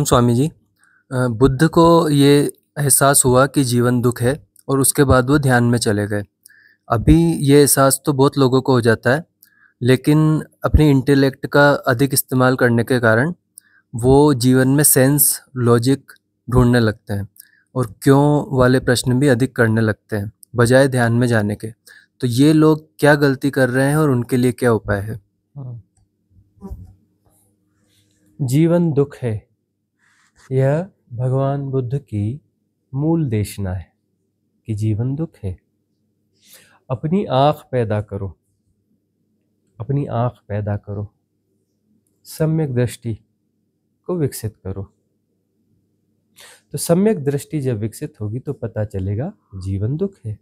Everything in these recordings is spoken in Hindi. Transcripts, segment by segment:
स्वामी जी, बुद्ध को ये एहसास हुआ कि जीवन दुख है और उसके बाद वो ध्यान में चले गए। अभी ये एहसास तो बहुत लोगों को हो जाता है, लेकिन अपनी इंटेलेक्ट का अधिक इस्तेमाल करने के कारण वो जीवन में सेंस, लॉजिक ढूँढने लगते हैं और क्यों वाले प्रश्न भी अधिक करने लगते हैं, बजाय ध्यान में जाने के। तो ये लोग क्या गलती कर रहे हैं और उनके लिए क्या उपाय है? जीवन दुख है, यह भगवान बुद्ध की मूल देशना है कि जीवन दुख है। अपनी आँख पैदा करो, अपनी आँख पैदा करो, सम्यक दृष्टि को विकसित करो। तो सम्यक दृष्टि जब विकसित होगी तो पता चलेगा जीवन दुख है।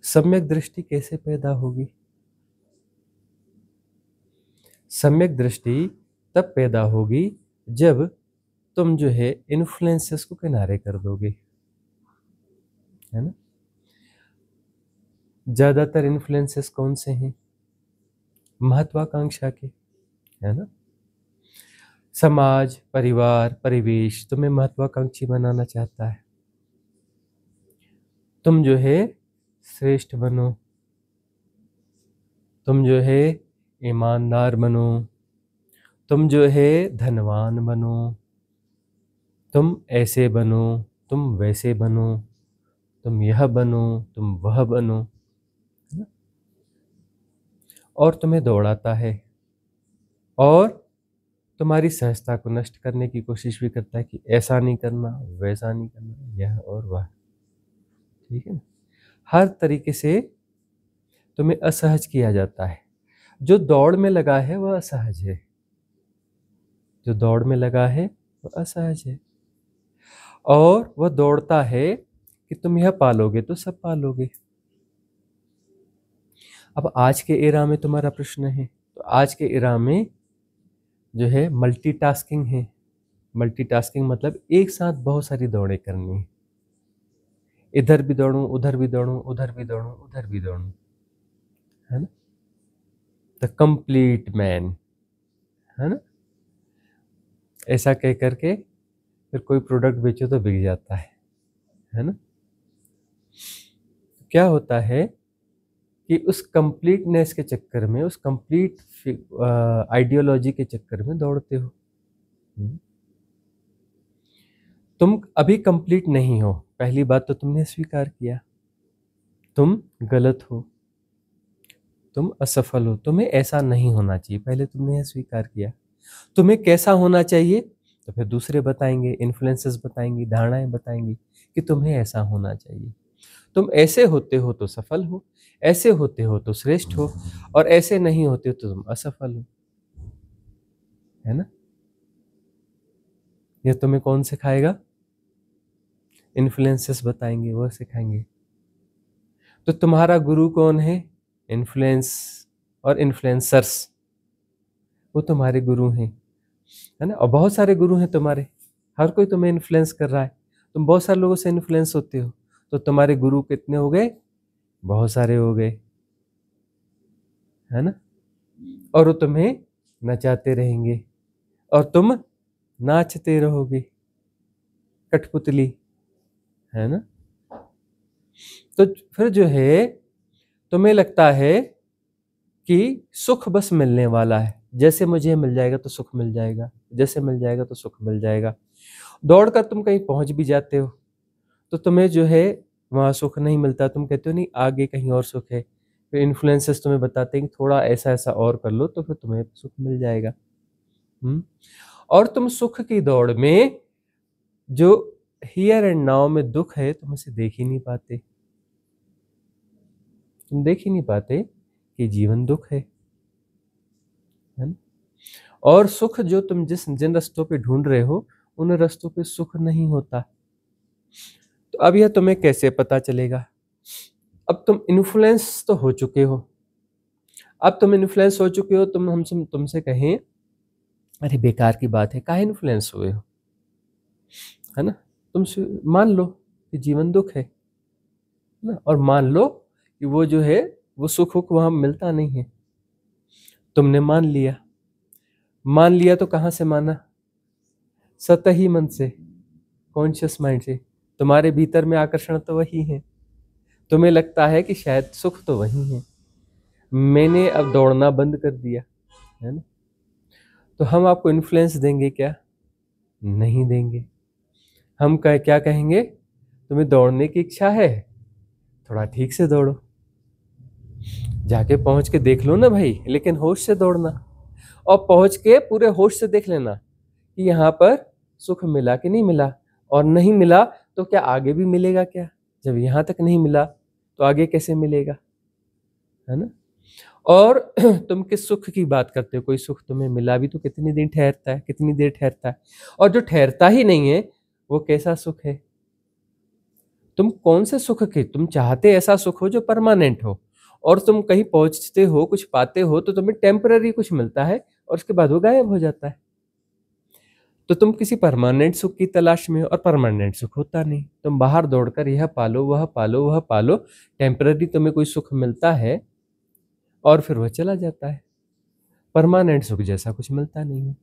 सम्यक दृष्टि कैसे पैदा होगी? सम्यक दृष्टि तब पैदा होगी जब तुम जो है इन्फ्लुएंसेस को किनारे कर दोगे, है ना। ज्यादातर इन्फ्लुएंसेस कौन से हैं? महत्वाकांक्षा के, है ना। समाज, परिवार, परिवेश तुम्हें महत्वाकांक्षी बनाना चाहता है। तुम जो है श्रेष्ठ बनो, तुम जो है ईमानदार बनो, तुम जो है धनवान बनो, तुम ऐसे बनो, तुम वैसे बनो, तुम यह बनो, तुम वह बनो, है ना? और तुम्हें दौड़ाता है और तुम्हारी सहजता को नष्ट करने की कोशिश भी करता है कि ऐसा नहीं करना, वैसा नहीं करना, यह और वह, ठीक है ना। हर तरीके से तुम्हें असहज किया जाता है। जो दौड़ में लगा है वह असहज है, जो दौड़ में लगा है वह असहज है, और वह दौड़ता है कि तुम यह पालोगे तो सब पालोगे। अब आज के एरा में तुम्हारा प्रश्न है, तो आज के एरा में जो है मल्टीटास्किंग है। मल्टीटास्किंग मतलब एक साथ बहुत सारी दौड़ें करनी है। इधर भी दौड़ूं, उधर भी दौड़ूं, उधर भी दौड़ूं, उधर भी दौड़ूं, है ना। द कंप्लीट मैन, है ना। ऐसा कह करके फिर कोई प्रोडक्ट बेचो तो बिक जाता है ना। क्या होता है कि उस कंप्लीटनेस के चक्कर में, उस कंप्लीट आइडियोलॉजी के चक्कर में दौड़ते हो। तुम अभी कंप्लीट नहीं हो। पहली बात तो तुमने स्वीकार किया तुम गलत हो, तुम असफल हो, तुम्हें ऐसा नहीं होना चाहिए। पहले तुमने यह स्वीकार किया। तुम्हें कैसा होना चाहिए तो फिर दूसरे बताएंगे, इन्फ्लुएंसेस बताएंगी, धारणाएं बताएंगी कि तुम्हें ऐसा होना चाहिए। तुम ऐसे होते हो तो सफल हो, ऐसे होते हो तो श्रेष्ठ हो, और ऐसे नहीं होते हो तो तुम असफल हो, है ना। यह तुम्हें कौन सिखाएगा? इन्फ्लुएंसेस बताएंगे, वह सिखाएंगे। तो तुम्हारा गुरु कौन है? इन्फ्लुएंस और इन्फ्लुएंसर्स, वो तुम्हारे गुरु हैं, है ना। और बहुत सारे गुरु हैं तुम्हारे, हर कोई तुम्हें इन्फ्लुएंस कर रहा है। तुम बहुत सारे लोगों से इन्फ्लुएंस होते हो, तो तुम्हारे गुरु कितने हो गए? बहुत सारे हो गए, है ना। और वो तुम्हें नचाते रहेंगे और तुम नाचते रहोगे, कठपुतली, है ना। तो फिर जो है तुम्हें लगता है कि सुख बस मिलने वाला है, जैसे मुझे मिल जाएगा तो सुख मिल जाएगा, जैसे मिल जाएगा तो सुख मिल जाएगा। दौड़कर तुम कहीं पहुंच भी जाते हो तो तुम्हें जो है वहाँ सुख नहीं मिलता। तुम कहते हो नहीं, आगे कहीं और सुख है। फिर इन्फ्लुएंसेस तुम्हें बताते हैं कि थोड़ा ऐसा ऐसा और कर लो तो फिर तुम्हें सुख मिल जाएगा। और तुम सुख की दौड़ में जो हियर एंड नाउ में दुख है तुम उसे देख ही नहीं पाते। तुम देख ही नहीं पाते कि जीवन दुख है ना। और सुख जो तुम जिन रास्तों पे ढूंढ रहे हो उन रास्तों पे सुख नहीं होता। तो अब यह तुम्हें कैसे पता चलेगा? अब तुम इन्फ्लुएंस तो हो चुके हो। अब तुम इन्फ्लुएंस हो चुके हो, तुमसे कहें अरे बेकार की बात है, काहे इन्फ्लुएंस हुए हो, है ना। तुम मान लो कि जीवन दुख है ना, और मान लो कि वो जो है वो सुख वहां मिलता नहीं है। तुमने मान लिया। मान लिया तो कहां से माना? सतही मन से, कॉन्शियस माइंड से। तुम्हारे भीतर में आकर्षण तो वही है, तुम्हें लगता है कि शायद सुख तो वही है, मैंने अब दौड़ना बंद कर दिया, है ना। तो हम आपको इन्फ्लुएंस देंगे क्या? नहीं देंगे। हम क्या कहेंगे? तुम्हें दौड़ने की इच्छा है, थोड़ा ठीक से दौड़ो, जाके पहुंच के देख लो ना भाई, लेकिन होश से दौड़ना, और पहुंच के पूरे होश से देख लेना कि यहाँ पर सुख मिला कि नहीं मिला, और नहीं मिला तो क्या आगे भी मिलेगा क्या? जब यहाँ तक नहीं मिला तो आगे कैसे मिलेगा, है ना। और तुम किस सुख की बात करते हो? कोई सुख तुम्हें मिला भी तो कितनी दिन ठहरता है, कितनी देर ठहरता है, और जो ठहरता ही नहीं है वो कैसा सुख है? तुम कौन से सुख के तुम चाहते? ऐसा सुख हो जो परमानेंट हो, और तुम कहीं पहुंचते हो, कुछ पाते हो तो तुम्हें टेम्पररी कुछ मिलता है और उसके बाद वो गायब हो जाता है। तो तुम किसी परमानेंट सुख की तलाश में हो, और परमानेंट सुख होता नहीं। तुम बाहर दौड़कर यह पालो, वह पालो, वह पालो, टेम्पररी तुम्हें कोई सुख मिलता है और फिर वह चला जाता है। परमानेंट सुख जैसा कुछ मिलता नहीं है।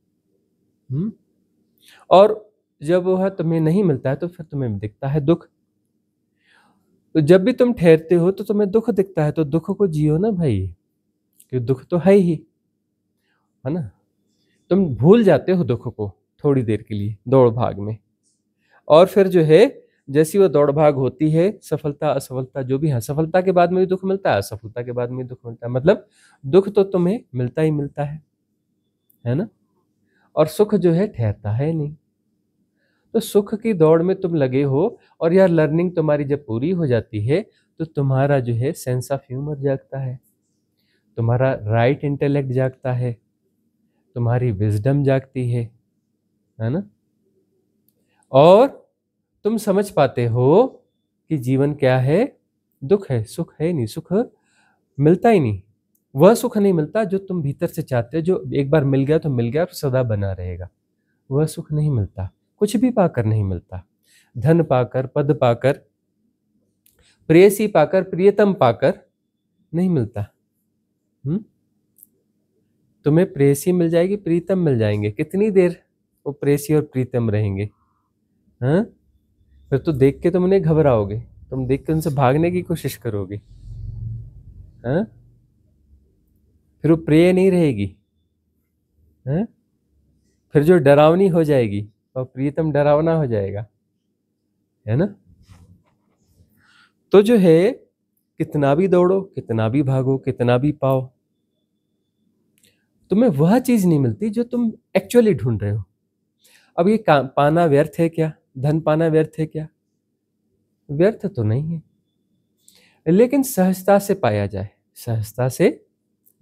और जब वह तुम्हें नहीं मिलता है तो फिर तुम्हें दिखता है दुख। तो जब भी तुम ठहरते हो तो तुम्हें दुख दिखता है, तो दुख को जियो ना भाई, क्योंकि दुख तो है ही, है ना। तुम भूल जाते हो दुख को थोड़ी देर के लिए दौड़ भाग में, और फिर जो है जैसी वो दौड़ भाग होती है, सफलता असफलता जो भी है, सफलता के बाद में भी दुख मिलता है, असफलता के बाद में भी दुख मिलता है, मतलब दुख तो तुम्हें मिलता ही मिलता है ना। और सुख जो है ठहरता है नहीं। तो सुख की दौड़ में तुम लगे हो, और यह लर्निंग तुम्हारी जब पूरी हो जाती है तो तुम्हारा जो है सेंस ऑफ ह्यूमर जागता है, तुम्हारा राइट इंटेलेक्ट जागता है, तुम्हारी विजडम जागती है ना। और तुम समझ पाते हो कि जीवन क्या है, दुख है, सुख है नहीं। सुख मिलता ही नहीं, वह सुख नहीं मिलता जो तुम भीतर से चाहते हो, जो एक बार मिल गया तो मिल गया, सदा बना रहेगा। वह सुख नहीं मिलता, कुछ भी पाकर नहीं मिलता। धन पाकर, पद पाकर, प्रेयसी पाकर, प्रियतम पाकर नहीं मिलता। तुम्हें प्रेयसी मिल जाएगी, प्रीतम मिल जाएंगे, कितनी देर वो प्रेयसी और प्रीतम रहेंगे? हाँ, फिर तो देख के तुम उन्हें घबराओगे, तुम देख के उनसे भागने की कोशिश करोगे। हाँ, फिर वो प्रिय नहीं रहेगी। हाँ, फिर जो डरावनी हो जाएगी और प्रीतम डरावना हो जाएगा, है ना। तो जो है कितना भी दौड़ो, कितना भी भागो, कितना भी पाओ, तुम्हें वह चीज नहीं मिलती जो तुम एक्चुअली ढूंढ रहे हो। अब ये पाना व्यर्थ है क्या? धन पाना व्यर्थ है क्या? व्यर्थ तो नहीं है, लेकिन सहजता से पाया जाए, सहजता से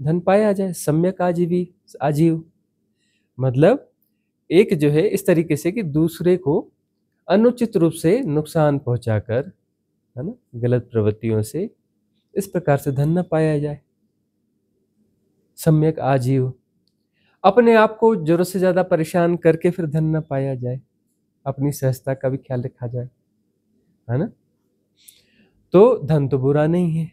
धन पाया जाए। सम्यक आजीवी, आजीव मतलब एक जो है इस तरीके से कि दूसरे को अनुचित रूप से नुकसान पहुंचाकर, है ना, गलत प्रवृत्तियों से, इस प्रकार से धन न पाया जाए। सम्यक आजीव, अपने आप को जरूरत से ज्यादा परेशान करके फिर धन न पाया जाए, अपनी सहजता का भी ख्याल रखा जाए, है ना। तो धन तो बुरा नहीं है,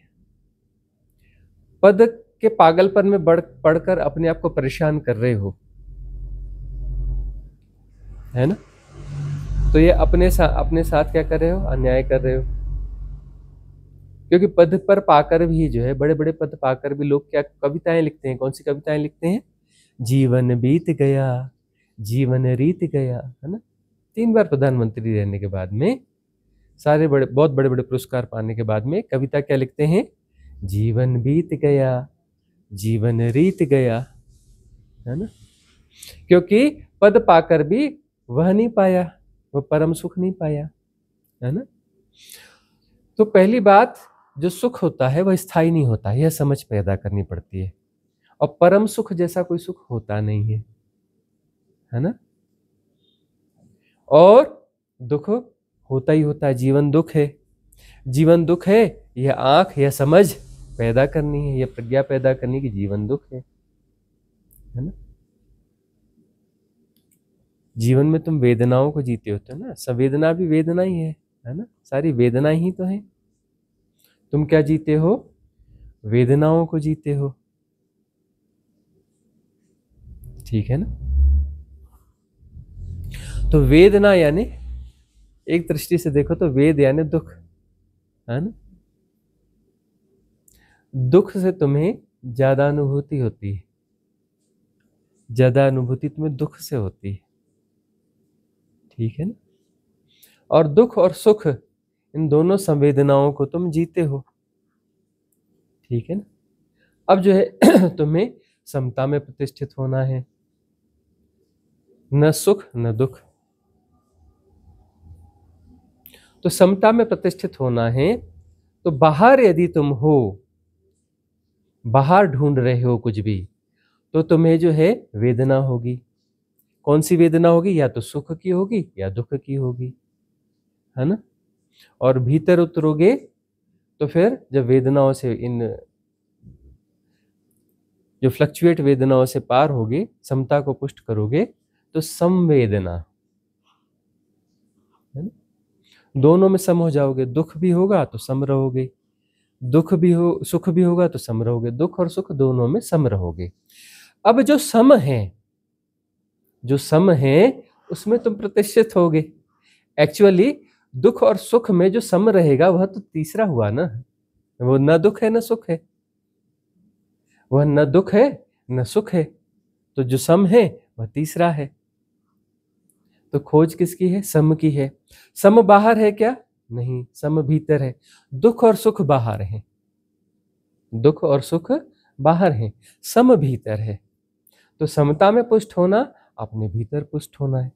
पद के पागलपन में पढ़कर अपने आप को परेशान कर रहे हो, है ना, तो ये अपने साथ क्या कर रहे हो? अन्याय कर रहे हो। क्योंकि पद पर पाकर भी जो है, बड़े बड़े पद पाकर भी लोग क्या कविताएं लिखते हैं? कौन सी कविताएं लिखते हैं? जीवन बीत गया, जीवन रीत गया, है ना। 3 बार प्रधानमंत्री रहने के बाद में, सारे बहुत बड़े बड़े पुरस्कार पाने के बाद में कविता क्या लिखते हैं? जीवन बीत गया, जीवन रीत गया, है ना। क्योंकि पद पाकर भी वह नहीं पाया, वह परम सुख नहीं पाया, है ना। तो पहली बात, जो सुख होता है वह स्थायी नहीं होता, यह समझ पैदा करनी पड़ती है। और परम सुख जैसा कोई सुख होता नहीं है ना। और दुख होता ही होता है, जीवन दुख है, जीवन दुख है। यह आंख, यह समझ पैदा करनी है, यह प्रज्ञा पैदा करनी कि जीवन दुख है ना। जीवन में तुम वेदनाओं को जीते होते हो ना, संवेदना भी वेदना ही है ना, सारी वेदना ही तो है। तुम क्या जीते हो? वेदनाओं को जीते हो, ठीक है ना। तो वेदना यानी एक दृष्टि से देखो तो वेद यानी दुख, है ना। दुख से तुम्हें ज्यादा अनुभूति होती है, ज्यादा अनुभूति तुम्हें दुख से होती है, ठीक है ना। और दुख और सुख इन दोनों संवेदनाओं को तुम जीते हो, ठीक है ना। अब जो है तुम्हें समता में प्रतिष्ठित होना है, न सुख न दुख। तो समता में प्रतिष्ठित होना है तो बाहर यदि तुम हो, बाहर ढूंढ रहे हो कुछ भी, तो तुम्हें जो है वेदना होगी। कौन सी वेदना होगी? या तो सुख की होगी या दुख की होगी, है ना। और भीतर उतरोगे तो फिर जब वेदनाओं से, इन जो फ्लक्चुएट वेदनाओं से पार होगे, समता को पुष्ट करोगे, तो संवेदना, है ना। दोनों में सम हो जाओगे। दुख भी होगा तो सम रहोगे, दुख भी हो, सुख भी होगा तो सम रहोगे। दुख और सुख दोनों में सम रहोगे। अब जो सम है, जो सम है उसमें तुम प्रतिष्ठित होगे। एक्चुअली दुख और सुख में जो सम रहेगा वह तो तीसरा हुआ ना, वो न दुख है न सुख है, वह न दुख है न सुख है, तो जो सम है वह तीसरा है। तो खोज किसकी है? सम की है। सम बाहर है क्या? नहीं, सम भीतर है। दुख और सुख बाहर है, दुख और सुख बाहर है, सम भीतर है। तो समता में पुष्ट होना अपने भीतर पुष्ट होना है,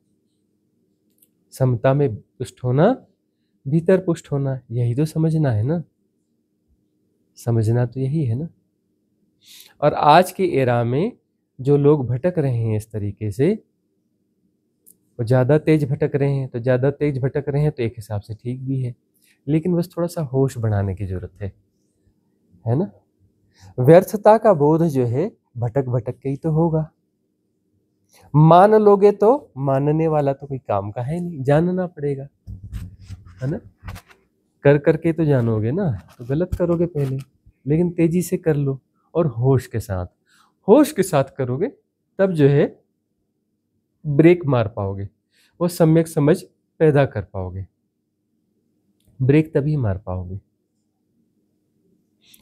समता में पुष्ट होना भीतर पुष्ट होना, यही तो समझना है ना, समझना तो यही है ना। और आज की एरा में जो लोग भटक रहे हैं इस तरीके से, वो ज्यादा तेज भटक रहे हैं। तो ज्यादा तेज भटक रहे हैं तो एक हिसाब से ठीक भी है, लेकिन बस थोड़ा सा होश बढ़ाने की जरूरत है ना। व्यर्थता का बोध जो है भटक भटक के ही तो होगा। मान लोगे तो मानने वाला तो कोई काम का है नहीं, जानना पड़ेगा, है ना। कर करके तो जानोगे ना, तो गलत करोगे पहले, लेकिन तेजी से कर लो और होश के साथ, होश के साथ करोगे तब जो है ब्रेक मार पाओगे, वो सम्यक समझ पैदा कर पाओगे। ब्रेक तभी मार पाओगे,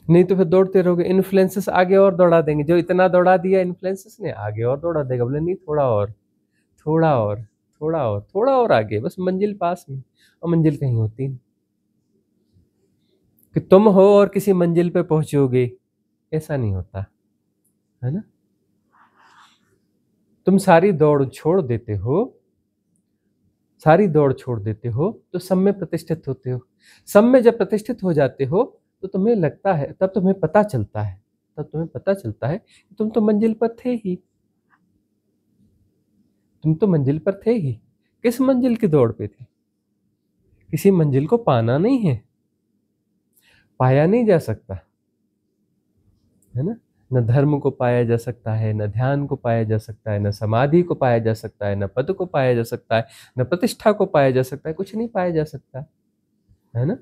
नहीं तो फिर दौड़ते रहोगे। इन्फ्लुएंसेस आगे और दौड़ा देंगे, जो इतना दौड़ा दिया इन्फ्लुएंसेस ने आगे और दौड़ा देगा। बोले नहीं, थोड़ा और, थोड़ा और, थोड़ा और, थोड़ा और आगे, बस मंजिल पास में। और मंजिल कहीं होती नहीं कि तुम हो और किसी मंजिल पे पहुंचोगे, ऐसा नहीं होता, है ना। तुम सारी दौड़ छोड़ देते हो, सारी दौड़ छोड़ देते हो तो सब में प्रतिष्ठित होते हो। सब में जब प्रतिष्ठित हो जाते हो तो तुम्हें लगता है, तब तुम्हें पता चलता है, तब तुम्हें पता चलता है कि तुम तो मंजिल पर थे ही, तुम तो मंजिल पर थे ही। किस मंजिल की दौड़ पे थे? किसी मंजिल को पाना नहीं है, पाया नहीं जा सकता, है ना। न धर्म को पाया जा सकता है, न ध्यान को पाया जा सकता है, न समाधि को पाया जा सकता है, न पद को पाया जा सकता है, न प्रतिष्ठा को पाया जा सकता है, कुछ नहीं पाया जा सकता, है ना।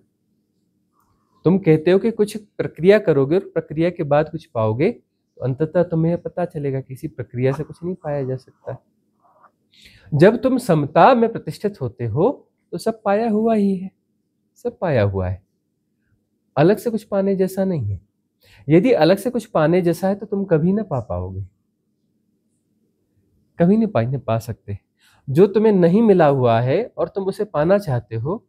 तुम कहते हो कि कुछ प्रक्रिया करोगे और प्रक्रिया के बाद कुछ पाओगे, तो अंततः तुम्हें पता चलेगा किसी प्रक्रिया से कुछ नहीं पाया जा सकता। जब तुम समता में प्रतिष्ठित होते हो तो सब पाया हुआ ही है, सब पाया हुआ है, अलग से कुछ पाने जैसा नहीं है। यदि अलग से कुछ पाने जैसा है तो तुम कभी ना पा पाओगे, कभी नहीं पा सकते। जो तुम्हें नहीं मिला हुआ है और तुम उसे पाना चाहते हो,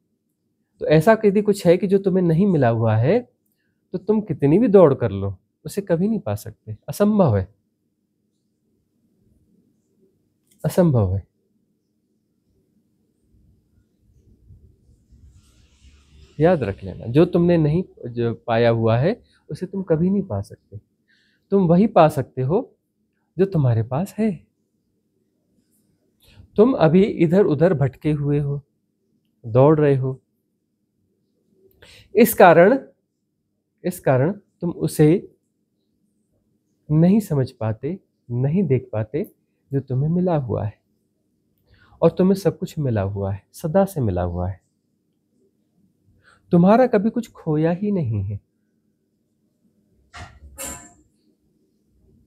तो ऐसा यदि कुछ है कि जो तुम्हें नहीं मिला हुआ है, तो तुम कितनी भी दौड़ कर लो उसे कभी नहीं पा सकते, असंभव है, असंभव है। याद रख लेना, जो तुमने नहीं जो पाया हुआ है उसे तुम कभी नहीं पा सकते। तुम वही पा सकते हो जो तुम्हारे पास है। तुम अभी इधर उधर भटके हुए हो, दौड़ रहे हो, इस कारण तुम उसे नहीं समझ पाते, नहीं देख पाते जो तुम्हें मिला हुआ है। और तुम्हें सब कुछ मिला हुआ है, सदा से मिला हुआ है, तुम्हारा कभी कुछ खोया ही नहीं है।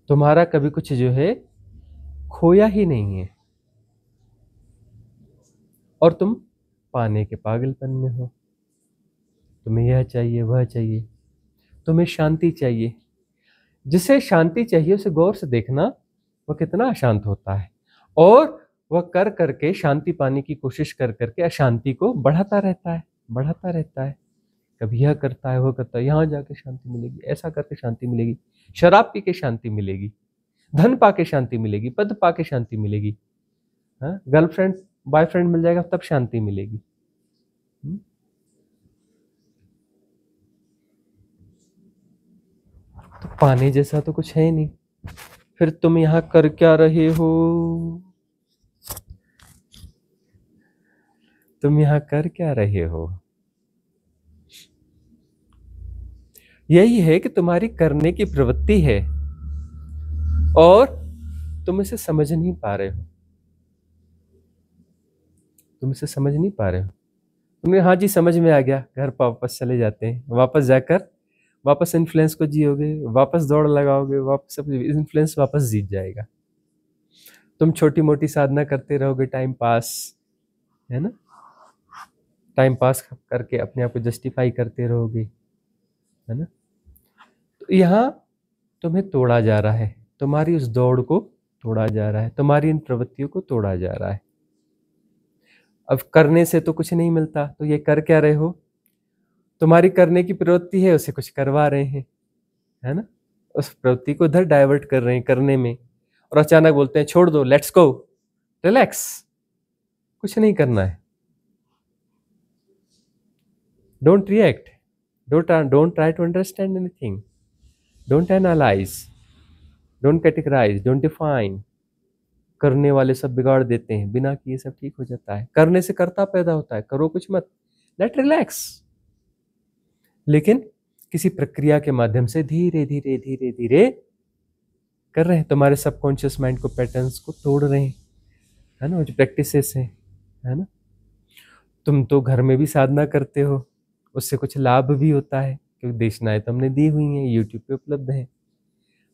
तुम्हारा कभी कुछ जो है खोया ही नहीं है। और तुम पाने के पागलपन में हो। तुम्हें यह चाहिए, वह चाहिए, तुम्हें शांति चाहिए। जिसे शांति चाहिए उसे गौर से देखना, वह कितना अशांत होता है, और वह कर करके शांति पाने की कोशिश कर करके अशांति को बढ़ाता रहता है, बढ़ाता रहता है। कभी यह करता है, वह करता है, यहाँ जाके शांति मिलेगी, ऐसा करके शांति मिलेगी, शराब पी के शांति मिलेगी, धन पा के शांति मिलेगी, पद पा के शांति मिलेगी, हाँ, गर्लफ्रेंड बॉयफ्रेंड मिल जाएगा तब शांति मिलेगी। तो पाने जैसा तो कुछ है नहीं, फिर तुम यहां कर क्या रहे हो? तुम यहां कर क्या रहे हो? यही है कि तुम्हारी करने की प्रवृत्ति है और तुम इसे समझ नहीं पा रहे हो। तुम इसे समझ नहीं पा रहे हो। तुमने हाँ जी समझ में आ गया, घर पर वापस चले जाते हैं, वापस जाकर वापस इन्फ्लुएंस को जियोगे, वापस दौड़ लगाओगे, वापस इन्फ्लुएंस वापस जीत जाएगा। तुम छोटी मोटी साधना करते रहोगे, टाइम पास, है ना, टाइम पास करके अपने आप को जस्टिफाई करते रहोगे, है ना। तो यहाँ तुम्हें तोड़ा जा रहा है, तुम्हारी उस दौड़ को तोड़ा जा रहा है, तुम्हारी इन प्रवृत्तियों को तोड़ा जा रहा है। अब करने से तो कुछ नहीं मिलता, तो ये कर क्या रहे हो? तुम्हारी करने की प्रवृत्ति है, उसे कुछ करवा रहे हैं, है ना, उस प्रवृत्ति को इधर डाइवर्ट कर रहे हैं करने में, और अचानक बोलते हैं छोड़ दो, लेट्स गो, रिलैक्स, कुछ नहीं करना है। Don't react, don't try to understand anything, don't analyse, don't categorise, don't define. करने वाले सब बिगाड़ देते हैं, बिना किए सब ठीक हो जाता है। करने से कर्ता पैदा होता है, करो कुछ मत, लेट रिलैक्स। लेकिन किसी प्रक्रिया के माध्यम से धीरे धीरे धीरे धीरे कर रहे हैं, तुम्हारे सबकॉन्शियस माइंड को, पैटर्न्स को तोड़ रहे हैं, है ना, जो प्रैक्टिसेस हैं, है ना। तुम तो घर में भी साधना करते हो, उससे कुछ लाभ भी होता है, क्योंकि देशनाएं तो हमने दी हुई हैं, यूट्यूब पे उपलब्ध है,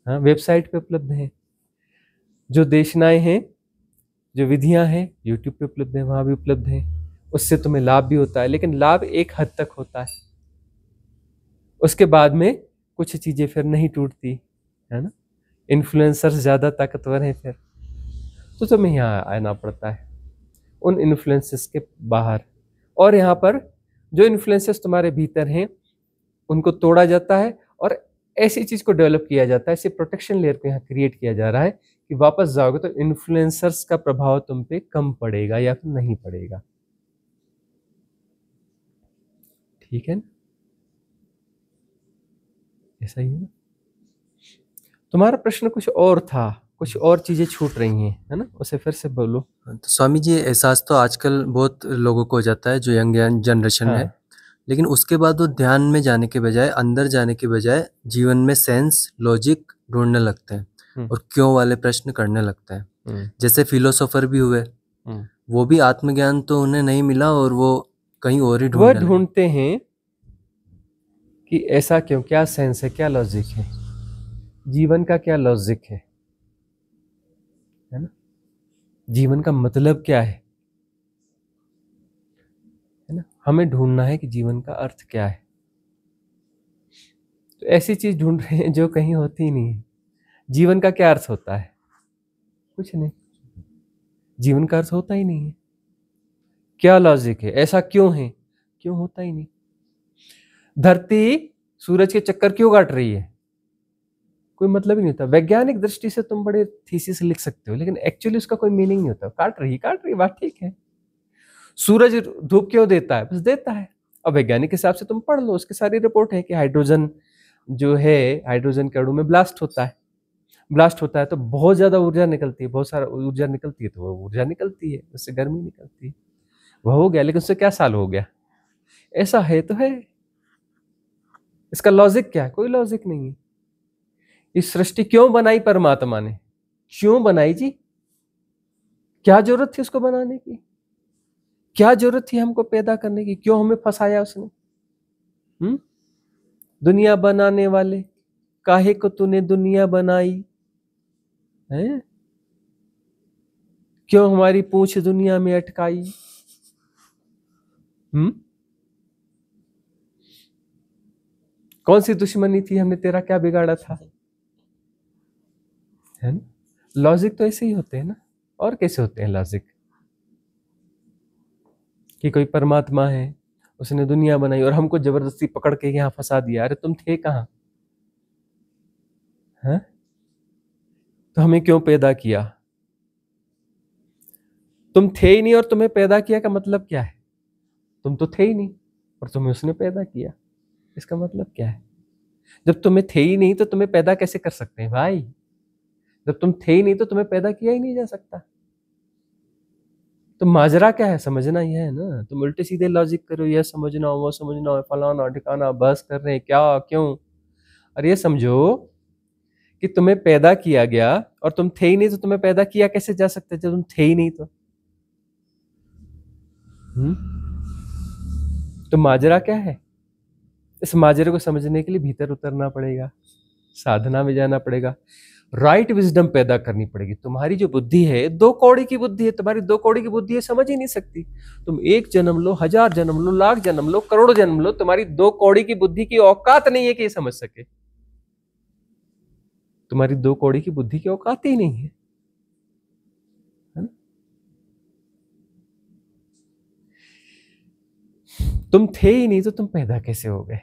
हाँ, वेबसाइट पे उपलब्ध है। जो देशनाएं हैं, जो विधियां हैं, यूट्यूब पे उपलब्ध है, वहां भी उपलब्ध है, उससे तुम्हें लाभ भी होता है, लेकिन लाभ एक हद तक होता है, उसके बाद में कुछ चीजें फिर नहीं टूटती, है ना। इन्फ्लुएंसर्स ज्यादा ताकतवर हैं फिर, तो तुम्हें यहाँ आना पड़ता है उन इन्फ्लुएंसेस के बाहर, और यहाँ पर जो इन्फ्लुएंसेस तुम्हारे भीतर हैं उनको तोड़ा जाता है, और ऐसी चीज को डेवलप किया जाता है, ऐसे प्रोटेक्शन लेयर को यहाँ क्रिएट किया जा रहा है कि वापस जाओगे तो इन्फ्लुएंसर्स का प्रभाव तुम पे कम पड़ेगा या फिर नहीं पड़ेगा। ठीक है ना, ऐसा ही है ना। तुम्हारा प्रश्न कुछ और था, कुछ और चीजें छूट रही हैं, है ना, उसे फिर से बोलो। तो स्वामी जी, एहसास तो आजकल बहुत लोगों को हो जाता है, जो यंग जनरेशन है, हाँ, लेकिन उसके बाद वो ध्यान में जाने के बजाय, अंदर जाने के बजाय जीवन में सेंस, लॉजिक ढूंढने लगते हैं और क्यों वाले प्रश्न करने लगते हैं। जैसे फिलोसोफर भी हुए, वो भी आत्मज्ञान तो उन्हें नहीं मिला और वो कहीं और ही वह ढूंढने लगे। ढूंढते हैं कि ऐसा क्यों, क्या सेंस है, क्या लॉजिक है, जीवन का क्या लॉजिक है ना, जीवन का मतलब क्या है ना। हमें ढूंढना है कि जीवन का अर्थ क्या है। तो ऐसी चीज ढूंढ रहे हैं जो कहीं होती ही नहीं है। जीवन का क्या अर्थ होता है? कुछ नहीं, जीवन का अर्थ होता ही नहीं है। क्या लॉजिक है, ऐसा क्यों है, क्यों होता ही नहीं। धरती सूरज के चक्कर क्यों काट रही है, कोई मतलब ही नहीं होता। वैज्ञानिक दृष्टि से तुम बड़े थीसिस लिख सकते हो, लेकिन एक्चुअली उसका कोई मीनिंग नहीं होता। काट रही बात ठीक है। सूरज धूप क्यों देता है, बस देता है। अब वैज्ञानिक हिसाब से तुम पढ़ लो, उसकी सारी रिपोर्ट है कि हाइड्रोजन जो है, हाइड्रोजन के अणु में ब्लास्ट होता है, ब्लास्ट होता है तो बहुत ज्यादा ऊर्जा निकलती है, बहुत सारा ऊर्जा निकलती है, तो वो ऊर्जा निकलती है, उससे गर्मी निकलती है, वह हो गया। लेकिन उससे क्या साल हो गया, ऐसा है तो है। इसका लॉजिक क्या है, कोई लॉजिक नहीं है। इस सृष्टि क्यों बनाई परमात्मा ने, क्यों बनाई जी, क्या जरूरत थी उसको बनाने की, क्या जरूरत थी हमको पैदा करने की, क्यों हमें फंसाया उसने। दुनिया बनाने वाले, काहे को तूने दुनिया बनाई है, क्यों हमारी पूंछ दुनिया में अटकाई, कौन सी दुश्मनी थी, हमने तेरा क्या बिगाड़ा था, है ना? लॉजिक तो ऐसे ही होते हैं ना, और कैसे होते हैं लॉजिक? कि कोई परमात्मा है, उसने दुनिया बनाई और हमको जबरदस्ती पकड़ के यहाँ फंसा दिया। अरे तुम थे कहाँ, हैं? तो हमें क्यों पैदा किया? तुम थे ही नहीं और तुम्हें पैदा किया का मतलब क्या है? तुम तो थे ही नहीं और तुम्हें उसने पैदा किया, इसका मतलब क्या है? जब तुम्हें थे ही नहीं तो तुम्हें पैदा कैसे कर सकते हैं भाई? जब तुम थे ही नहीं तो तुम्हें पैदा किया ही नहीं जा सकता। तो माजरा क्या है, समझना ही है ना। तुम उल्टे सीधे लॉजिक करो, ये समझना वो समझना, फलाना ठिकाना, बहस कर रहे हैं क्या क्यों। और ये समझो कि तुम्हें पैदा किया गया और तुम थे ही नहीं तो तुम्हें पैदा किया कैसे जा सकता है जब तुम थे ही नहीं तो? तो माजरा क्या है? इस माजरे को समझने के लिए भीतर उतरना पड़ेगा, साधना में जाना पड़ेगा, राइट विजडम पैदा करनी पड़ेगी। तुम्हारी जो बुद्धि है 2 कौड़ी की बुद्धि है, तुम्हारी 2 कौड़ी की बुद्धि है, समझ ही नहीं सकती। तुम 1 जन्म लो, 1000 जन्म लो, लाख जन्म लो, करोड़ जन्म लो, तुम्हारी 2 कौड़ी की बुद्धि की औकात नहीं है कि ये समझ सके। तुम्हारी 2 कौड़ी की बुद्धि की औकात ही नहीं है, है ना? तुम थे ही नहीं तो तुम पैदा कैसे हो गए?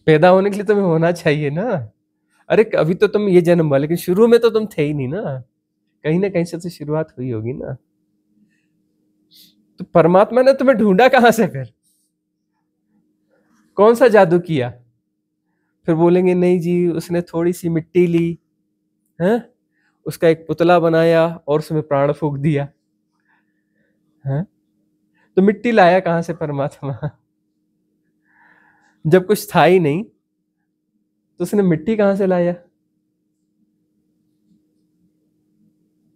पैदा होने के लिए तुम्हें होना चाहिए ना। अरे अभी तो तुम ये जन्म हुआ, लेकिन शुरू में तो तुम थे ही नहीं ना, कहीं ना कहीं से तो शुरुआत हुई होगी ना। तो परमात्मा ने तुम्हें ढूंढा कहां से फिर? कौन सा जादू किया? फिर बोलेंगे नहीं जी उसने थोड़ी सी मिट्टी ली है, उसका एक पुतला बनाया और उसमें प्राण फूंक दिया है। तो मिट्टी लाया कहां से परमात्मा? जब कुछ था ही नहीं तो उसने मिट्टी कहां से लाया?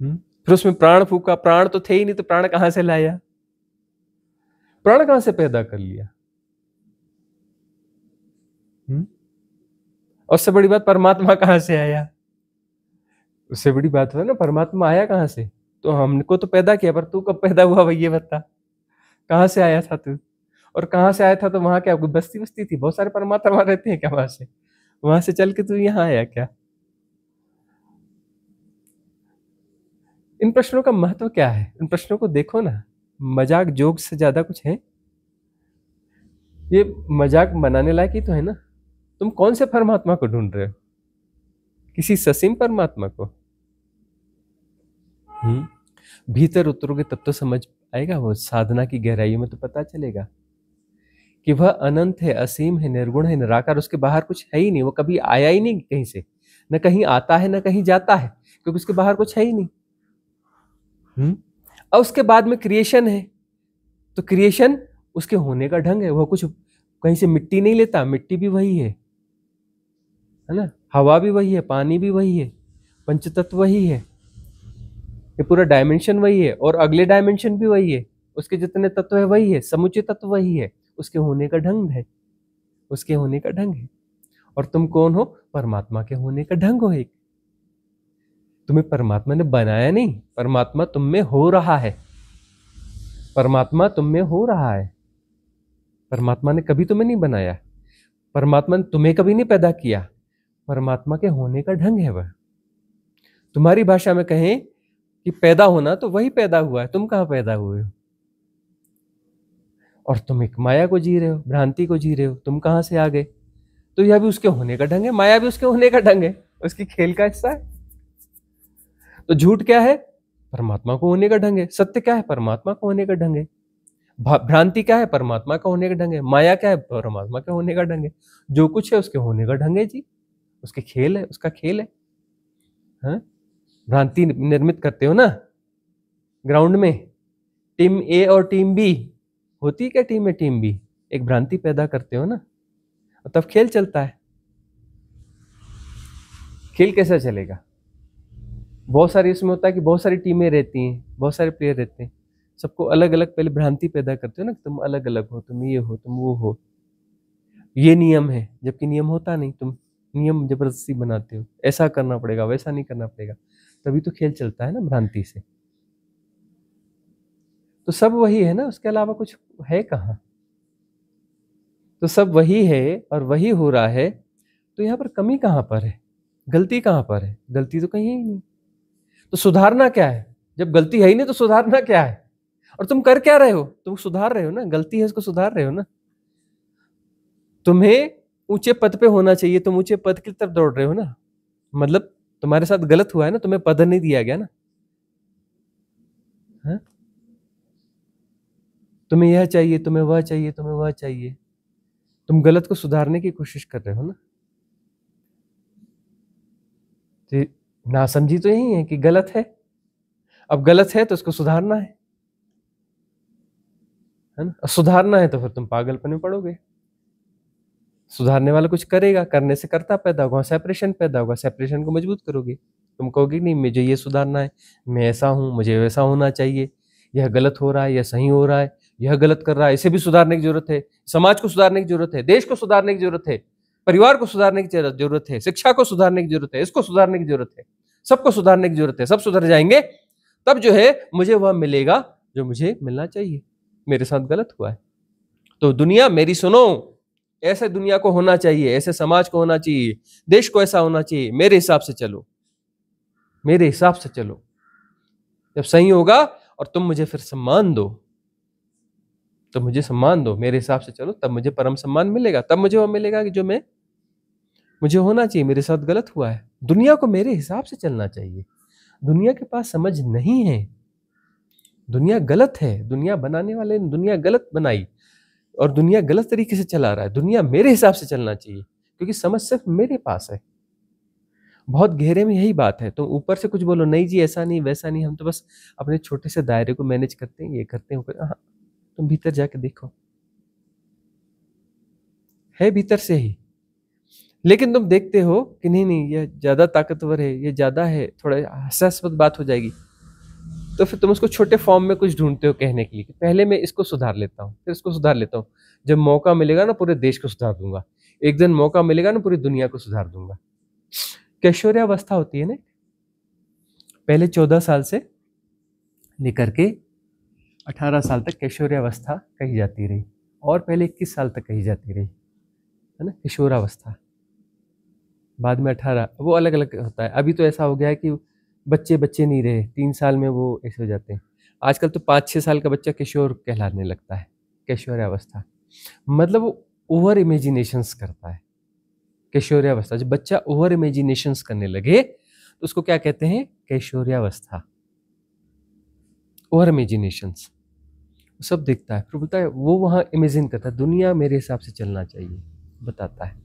फिर उसमें प्राण फूका, प्राण तो थे ही नहीं तो प्राण कहां से लाया? प्राण कहां से पैदा कर लिया? और उससे बड़ी बात परमात्मा कहां से आया? उससे बड़ी बात है ना परमात्मा आया कहां से? तो हमको तो पैदा किया, पर तू कब पैदा हुआ भाई ये बता, कहां से आया था तू? और कहां से आया था तो वहां क्या कोई बस्ती बस्ती थी, बहुत सारे परमात्मा रहते हैं क्या वहां से चल के तू यहाँ आया क्या? इन प्रश्नों का महत्व क्या है? इन प्रश्नों को देखो ना, मजाक जोक से ज्यादा कुछ है? ये मजाक बनाने लायक ही तो है ना। तुम कौन से परमात्मा को ढूंढ रहे हो? किसी ससीम परमात्मा को? भीतर उतरोगे तब तो समझ आएगा, वो साधना की गहराई में तो पता चलेगा कि वह अनंत है, असीम है, निर्गुण है, निराकार, उसके बाहर कुछ है ही नहीं। वो कभी आया ही नहीं कहीं से, न कहीं आता है न कहीं जाता है, क्योंकि उसके बाहर कुछ है ही नहीं। और उसके बाद में क्रिएशन है, तो क्रिएशन उसके होने का ढंग है। वह कुछ कहीं से मिट्टी नहीं लेता, मिट्टी भी वही है ना, हवा भी वही है, पानी भी वही है, पंचतत्व वही है, ये पूरा डायमेंशन वही है, और अगले डायमेंशन भी वही है, उसके जितने तत्व है वही है, समुचित तत्व वही है, उसके होने का ढंग है, उसके होने का ढंग है। और तुम कौन हो? परमात्मा के होने का ढंग हो एक। तुम्हें परमात्मा ने बनाया नहीं, परमात्मा तुम में हो रहा है, परमात्मा तुम में हो रहा है। परमात्मा ने कभी तुम्हें नहीं बनाया, परमात्मा ने तुम्हें कभी नहीं पैदा किया, परमात्मा के होने का ढंग है वह। तुम्हारी भाषा में कहें कि पैदा होना, तो वही पैदा हुआ है, तुम कहां पैदा हुए हो? और तुम एक माया को जी रहे हो, भ्रांति को जी रहे हो, तुम कहां से आ गए? तो यह भी उसके होने का ढंग है, माया भी उसके होने का ढंग है, उसकी खेल का हिस्सा है। तो झूठ क्या है? परमात्मा को होने का ढंग है। सत्य क्या है? परमात्मा को होने का ढंग है। भ्रांति क्या है? परमात्मा का होने का ढंग है। माया क्या है? परमात्मा का होने का ढंग है। जो कुछ है उसके होने का ढंग है जी, उसके खेल है, उसका खेल है। हाँ? भ्रांति निर्मित करते हो ना ग्राउंड में, टीम ए और टीम बी होती है क्या? टीम ए टीम बी, एक भ्रांति पैदा करते हो ना, तब खेल चलता है। खेल कैसा चलेगा? बहुत सारी इसमें होता है कि बहुत सारी टीमें रहती हैं, बहुत सारे प्लेयर रहते हैं, सबको अलग अलग पहले भ्रांति पैदा करते हो ना, तुम अलग अलग हो, तुम ये हो, तुम वो हो, ये नियम है, जबकि नियम होता नहीं। तुम नियम जबरदस्ती बनाते हो, ऐसा करना पड़ेगा, वैसा नहीं करना पड़ेगा, तभी तो खेल चलता है ना भ्रांति से। तो सब वही है ना, उसके अलावा कुछ है कहाँ? तो सब वही है और वही हो रहा है, तो यहाँ पर कमी कहाँ पर है, गलती कहाँ पर है? गलती तो कहीं है ही नहीं। तो सुधारना क्या है? जब गलती है ही नहीं तो सुधारना क्या है? और तुम कर क्या रहे हो? तुम सुधार रहे हो ना, गलती है इसको सुधार रहे हो ना। तुम्हें ऊंचे पद पे होना चाहिए, तुम ऊंचे पद की तरफ दौड़ रहे हो ना, मतलब तुम्हारे साथ गलत हुआ है ना, तुम्हें पद नहीं दिया गया ना। हाँ? तुम्हें यह चाहिए, तुम्हें वह चाहिए, तुम्हें वह चाहिए, तुम गलत को सुधारने की कोशिश कर रहे हो ना। तो नासमझी तो यही है कि गलत है, अब गलत है तो उसको सुधारना है ना। सुधारना है तो फिर तुम पागलपन में पड़ोगे। सुधारने वाला कुछ करेगा, करने से करता पैदा होगा, सेपरेशन पैदा होगा, सेपरेशन को मजबूत करोगे। तुम कहोगे नहीं मुझे ये सुधारना है, मैं ऐसा हूं, मुझे वैसा होना चाहिए, यह गलत हो रहा है, यह सही हो रहा है, यह गलत कर रहा है, इसे भी सुधारने की जरूरत है, समाज को सुधारने की जरूरत है, देश को सुधारने की जरूरत है, परिवार को सुधारने की जरूरत है, शिक्षा को सुधारने की जरूरत है, इसको सुधारने की जरूरत है, सबको सुधारने की जरूरत है। सब सुधर जाएंगे तब जो है मुझे वह मिलेगा जो मुझे मिलना चाहिए। मेरे साथ गलत हुआ है तो दुनिया मेरी सुनो, ऐसे दुनिया को होना चाहिए, ऐसे समाज को होना चाहिए, देश को ऐसा होना चाहिए, मेरे हिसाब से चलो, मेरे हिसाब से चलो। जब सही होगा और तुम मुझे फिर सम्मान दो, तो मुझे सम्मान दो, मेरे हिसाब से चलो, तब मुझे परम सम्मान मिलेगा, तब मुझे वो मिलेगा कि जो मैं मुझे होना चाहिए। मेरे साथ गलत हुआ है, दुनिया को मेरे हिसाब से चलना चाहिए। दुनिया के पास समझ नहीं है, दुनिया गलत है, दुनिया बनाने वाले ने दुनिया गलत बनाई और दुनिया गलत तरीके से चला रहा है। दुनिया मेरे हिसाब से चलना चाहिए क्योंकि समझ सिर्फ मेरे पास है। बहुत गहरे में यही बात है। तो ऊपर से कुछ बोलो नहीं जी ऐसा नहीं वैसा नहीं, हम तो बस अपने छोटे से दायरे को मैनेज करते हैं, ये करते हैं। हाँ, तुम भीतर जाके देखो, है भीतर से ही, लेकिन तुम देखते हो कि नहीं नहीं ये ज्यादा ताकतवर है, ये ज्यादा है, थोड़ा हास्यास्पद बात हो जाएगी, तो फिर तुम उसको छोटे फॉर्म में कुछ ढूंढते हो कहने के लिए कि पहले मैं इसको सुधार लेता हूँ, फिर इसको सुधार लेता हूँ, जब मौका मिलेगा ना पूरे देश को सुधार दूंगा, एक दिन मौका मिलेगा ना पूरी दुनिया को सुधार दूंगा। कैशोर्यावस्था होती है ना, पहले 14 साल से लेकर के 18 साल तक कैशोर्यावस्था कही जाती रही, और पहले 21 साल तक कही जाती रही, है ना किशोरावस्था। बाद में 18, वो अलग अलग होता है। अभी तो ऐसा हो गया है कि बच्चे बच्चे नहीं रहे, 3 साल में वो ऐसे हो जाते हैं। आजकल तो 5-6 साल का बच्चा किशोर कहलाने लगता है। कैशोर्यावस्था मतलब वो ओवर इमेजिनेशंस करता है। कैशोर्यावस्था, जब बच्चा ओवर इमेजिनेशंस करने लगे तो उसको क्या कहते हैं? कैशोर्यावस्था। ओवर इमेजिनेशंस, सब देखता है, फिर बोलता है, वो वहाँ इमेजिन करता है, दुनिया मेरे हिसाब से चलना चाहिए, बताता है,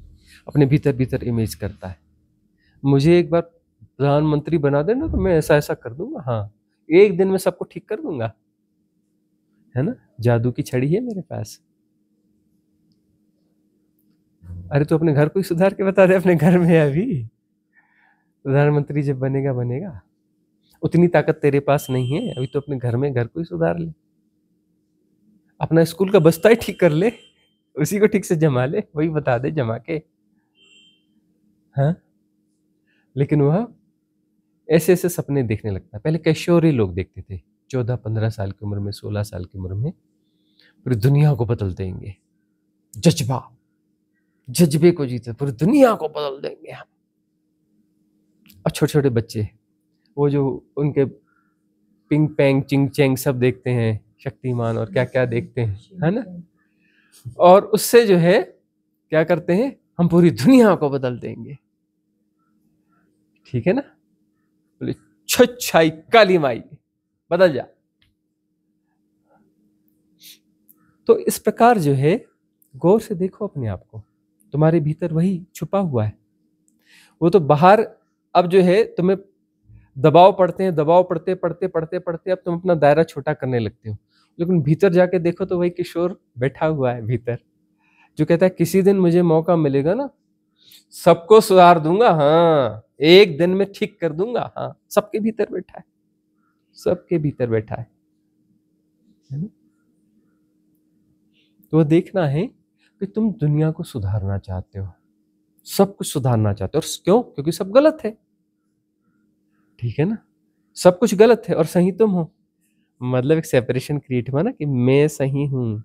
अपने भीतर भीतर इमेज करता है। मुझे एक बार प्रधानमंत्री बना देना तो मैं ऐसा ऐसा कर दूंगा, हाँ एक दिन में सबको ठीक कर दूंगा, है ना, जादू की छड़ी है मेरे पास। अरे तो अपने घर को ही सुधार के बता दे, अपने घर में है अभी, प्रधानमंत्री जब बनेगा बनेगा, उतनी ताकत तेरे पास नहीं है अभी, तो अपने घर में घर को ही सुधार ले, अपना स्कूल का बस्ता ही ठीक कर ले, उसी को ठीक से जमा ले, वही बता दे जमा के। हाँ, लेकिन वह ऐसे ऐसे सपने देखने लगता है। पहले कैशोरी लोग देखते थे, 14-15 साल की उम्र में, 16 साल की उम्र में पूरी दुनिया को बदल देंगे, जज्बा, जज्बे को जीते पूरी दुनिया को बदल देंगे हम। और छोटे छोटे बच्चे वो जो उनके पिंग पैंग चिंग चैंग सब देखते हैं, शक्तिमान और क्या क्या देखते हैं, है ना, और उससे जो है क्या करते हैं, हम पूरी दुनिया को बदल देंगे। ठीक है ना, बोले छछाई काली माई बदल जा। तो इस प्रकार जो है गौर से देखो अपने आप को, तुम्हारे भीतर वही छुपा हुआ है। वो तो बाहर अब जो है तुम्हें दबाव पड़ते हैं, दबाव पड़ते पड़ते पड़ते पड़ते अब तुम अपना दायरा छोटा करने लगते हो, लेकिन भीतर जाके देखो तो वही किशोर बैठा हुआ है भीतर, जो कहता है किसी दिन मुझे मौका मिलेगा ना सबको सुधार दूंगा, हाँ एक दिन में ठीक कर दूंगा, हाँ सबके भीतर बैठा है, सबके भीतर बैठा है ना? तो देखना है कि तुम दुनिया को सुधारना चाहते हो, सब कुछ सुधारना चाहते हो, और क्यों? क्योंकि सब गलत है, ठीक है ना, सब कुछ गलत है और सही तुम हो। मतलब एक सेपरेशन क्रिएट हुआ ना कि मैं सही हूँ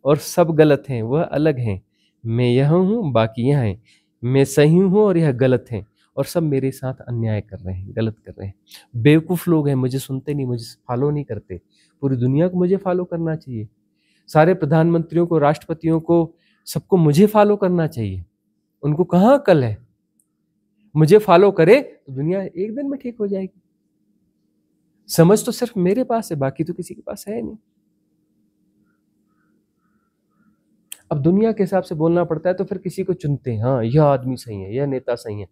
और सब गलत हैं, वह अलग हैं। मैं यह हूँ, बाकी यहाँ हैं। मैं सही हूँ और यह गलत हैं, और सब मेरे साथ अन्याय कर रहे हैं, गलत कर रहे हैं। बेवकूफ़ लोग हैं, मुझे सुनते नहीं, मुझे फॉलो नहीं करते। पूरी दुनिया को मुझे फॉलो करना चाहिए, सारे प्रधानमंत्रियों को, राष्ट्रपतियों को, सबको मुझे फॉलो करना चाहिए। उनको कहाँ अकल है? मुझे फॉलो करे तो दुनिया एक दिन में ठीक हो जाएगी। समझ तो सिर्फ मेरे पास है, बाकी तो किसी के पास है नहीं। अब दुनिया के हिसाब से बोलना पड़ता है तो फिर किसी को चुनते हैं, हाँ यह आदमी सही है, यह नेता सही है।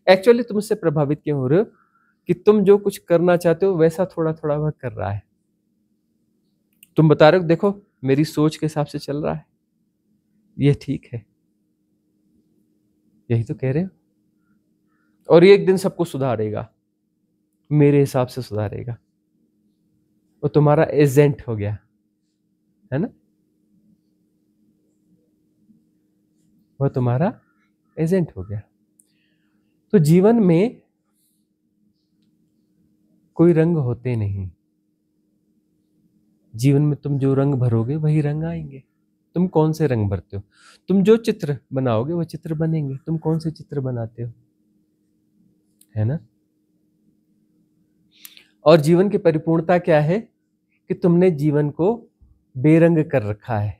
एक्चुअली तुम उससे प्रभावित क्यों हो रहे हो कि तुम जो कुछ करना चाहते हो वैसा थोड़ा थोड़ा वह कर रहा है। तुम बता रहे हो देखो मेरी सोच के हिसाब से चल रहा है, यह ठीक है, यही तो कह रहे हो। और ये एक दिन सबको सुधारेगा, मेरे हिसाब से सुधारेगा। वो तुम्हारा एजेंट हो गया है ना, वह तुम्हारा एजेंट हो गया। तो जीवन में कोई रंग होते नहीं, जीवन में तुम जो रंग भरोगे वही रंग आएंगे। तुम कौन से रंग भरते हो? तुम जो चित्र बनाओगे वो चित्र बनेंगे। तुम कौन से चित्र बनाते हो, है ना? और जीवन की परिपूर्णता क्या है कि तुमने जीवन को बेरंग कर रखा है,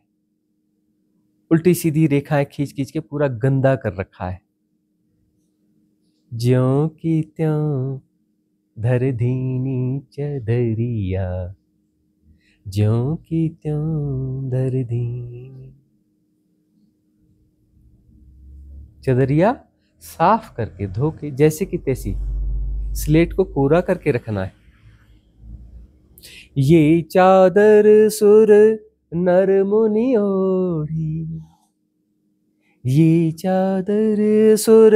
उल्टी सीधी रेखाएं खींच खींच के पूरा गंदा कर रखा है। ज्यों की त्यों धर दीनी चदरिया, ज्यों की त्यों धर दीनी चदरिया, साफ करके धो के जैसे कि तैसी स्लेट को पूरा करके रखना है। ये चादर सुर नर मुनि ओढ़ी, ये चादर सुर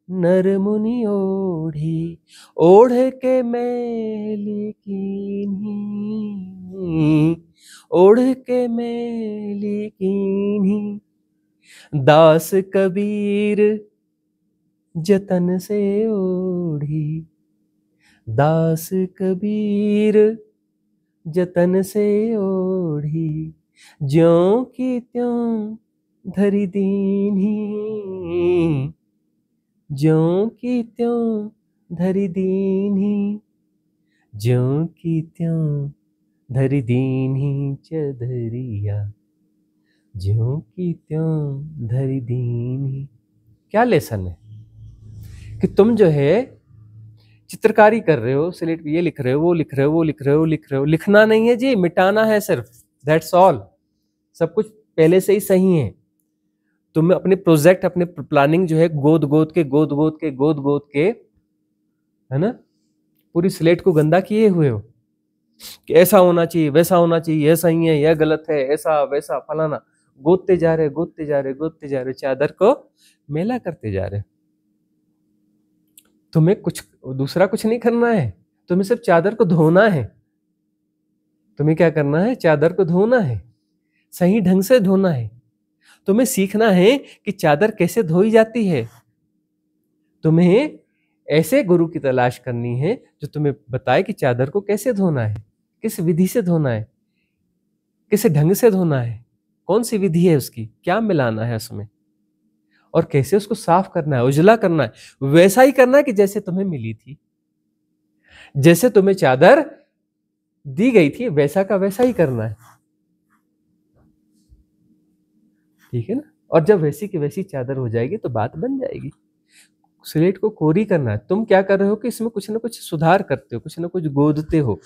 नर मुनि ओढ़ी, ओढ़ के मैली कीन्ही, ओढ़ के मैली कीन्ही, दास कबीर जतन से ओढ़ी, दास कबीर जतन से ओढ़ी, ज्यों की त्यों धरी दीन्ही, ज्यों की त्यों धरी दीन्ही, ज्यों की त्यों धरी दीन्ही चदरिया, ज्यों की त्यों धरी दीन्ही। क्या लेसन है कि तुम जो है चित्रकारी कर रहे हो, स्लेट पे ये लिख रहे हो, वो लिख रहे हो, वो लिख रहे हो, लिख रहे हो। लिखना नहीं है जी, मिटाना है सिर्फ, दैट्स ऑल। सब कुछ पहले से ही सही है। तुम अपने प्रोजेक्ट, अपने प्लानिंग जो है गोद गोद के गोद गोद के गोद गोद के, है ना, पूरी स्लेट को गंदा किए हुए हो कि ऐसा होना चाहिए, वैसा होना चाहिए, यह सही है, यह गलत है, ऐसा वैसा फलाना, गोदते जा रहे, गोदते जा रहे, गोदते जा रहे, चादर को मेला करते जा रहे। तुम्हें कुछ दूसरा कुछ नहीं करना है, तुम्हें सिर्फ चादर को धोना है। तुम्हें क्या करना है? चादर को धोना है, सही ढंग से धोना है। तुम्हें सीखना है कि चादर कैसे धोई जाती है। तुम्हें ऐसे गुरु की तलाश करनी है जो तुम्हें बताए कि चादर को कैसे धोना है, किस विधि से धोना है, किस ढंग से धोना है, कौन सी विधि है उसकी, क्या मिलाना है उसमें, और कैसे उसको साफ करना है, उजला करना है। वैसा ही करना है कि जैसे तुम्हें मिली थी, जैसे तुम्हें चादर दी गई थी वैसा का वैसा ही करना है, ठीक है ना? और जब वैसी की वैसी चादर हो जाएगी तो बात बन जाएगी। स्लेट को कोरी करना है। तुम क्या कर रहे हो कि इसमें कुछ ना कुछ सुधार करते हो, कुछ ना कुछ गोदते हो,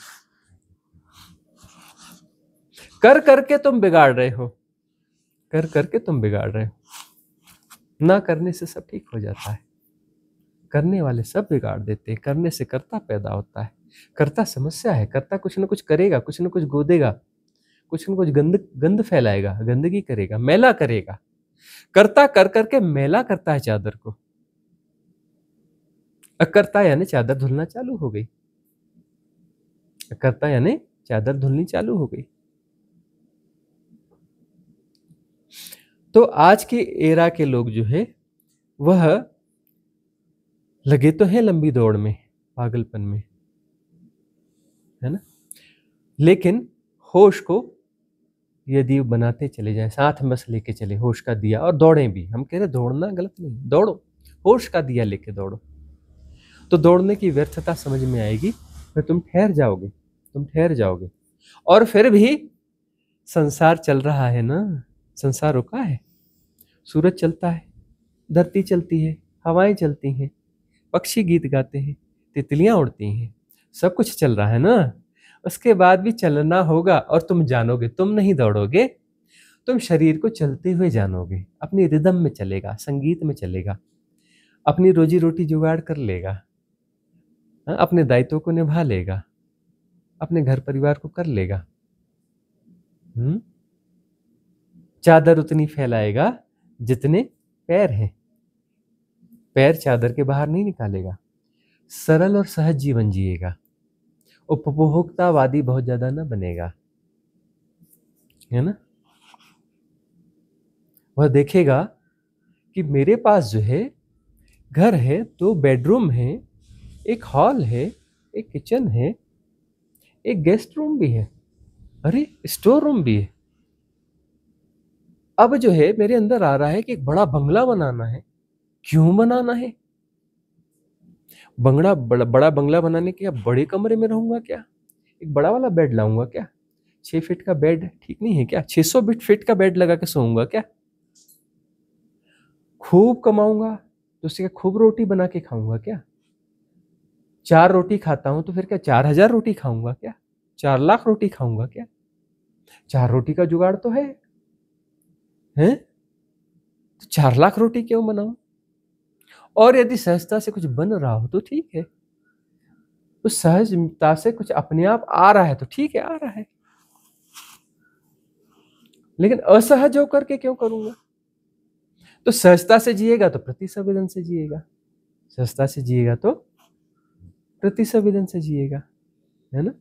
कर करके तुम बिगाड़ रहे हो, कर करके तुम बिगाड़ रहे हो। ना करने से सब ठीक हो जाता है, करने वाले सब बिगाड़ देते हैं। करने से कर्ता पैदा होता है, कर्ता समस्या है। कर्ता कुछ ना कुछ करेगा, कुछ ना कुछ गोदेगा, कुछ ना कुछ गंद फैलाएगा, गंदगी करेगा, मैला करेगा। कर्ता कर करके मैला करता है चादर को। अकर्ता यानी चादर धुलना चालू हो गई, अकर्ता यानी चादर धुलनी चालू हो गई। तो आज के एरा के लोग जो है वह लगे तो हैं लंबी दौड़ में, पागलपन में, है ना? लेकिन होश को यदि बनाते चले जाएं, साथ में बस लेके चले होश का दिया, और दौड़ें भी। हम कह रहे दौड़ना गलत नहीं, दौड़ो, होश का दिया लेके दौड़ो, तो दौड़ने की व्यर्थता समझ में आएगी, फिर तुम ठहर जाओगे, तुम ठहर जाओगे। और फिर भी संसार चल रहा है ना, संसार रुका है? सूरज चलता है, धरती चलती है, हवाएं चलती हैं, पक्षी गीत गाते हैं, तितलियां उड़ती हैं, सब कुछ चल रहा है ना। उसके बाद भी चलना होगा, और तुम जानोगे, तुम नहीं दौड़ोगे, तुम शरीर को चलते हुए जानोगे, अपनी रिदम में चलेगा, संगीत में चलेगा, अपनी रोजी रोटी जुगाड़ कर लेगा, अपने दायित्वों को निभा लेगा, अपने घर परिवार को कर लेगा। चादर उतनी फैलाएगा जितने पैर हैं, पैर चादर के बाहर नहीं निकालेगा। सरल और सहज जीवन जिएगा, उपभोक्तावादी बहुत ज्यादा ना बनेगा, है ना। वह देखेगा कि मेरे पास जो है घर है, 2 बेडरूम है, एक हॉल है, एक किचन है, एक गेस्ट रूम भी है, अरे स्टोर रूम भी है। अब जो है मेरे अंदर आ रहा है कि एक बड़ा बंगला बनाना है। क्यों बनाना है? बड़ा बंगला बनाने के, बड़े कमरे में रहूंगा क्या? एक बड़ा वाला बेड लाऊंगा क्या? 6 फीट का बेड ठीक नहीं है क्या? 600 फीट का बेड लगा के सोऊंगा क्या? खूब कमाऊंगा तो उससे खूब रोटी बना के खाऊंगा क्या? 4 रोटी खाता हूं तो फिर क्या 4000 रोटी खाऊंगा क्या? 4 लाख रोटी खाऊंगा क्या? 4 रोटी का जुगाड़ तो है, हैं? तो 4 लाख रोटी क्यों बनाऊं? और यदि सहजता से कुछ बन रहा हो तो ठीक है, उस सहजता से कुछ अपने आप आ रहा है तो ठीक है, आ रहा है, लेकिन असहज होकर के क्यों करूंगा? तो सहजता से जिएगा तो प्रतिसंवेदन से जिएगा, सहजता से जिएगा तो प्रतिसंवेदन से जिएगा, है ना।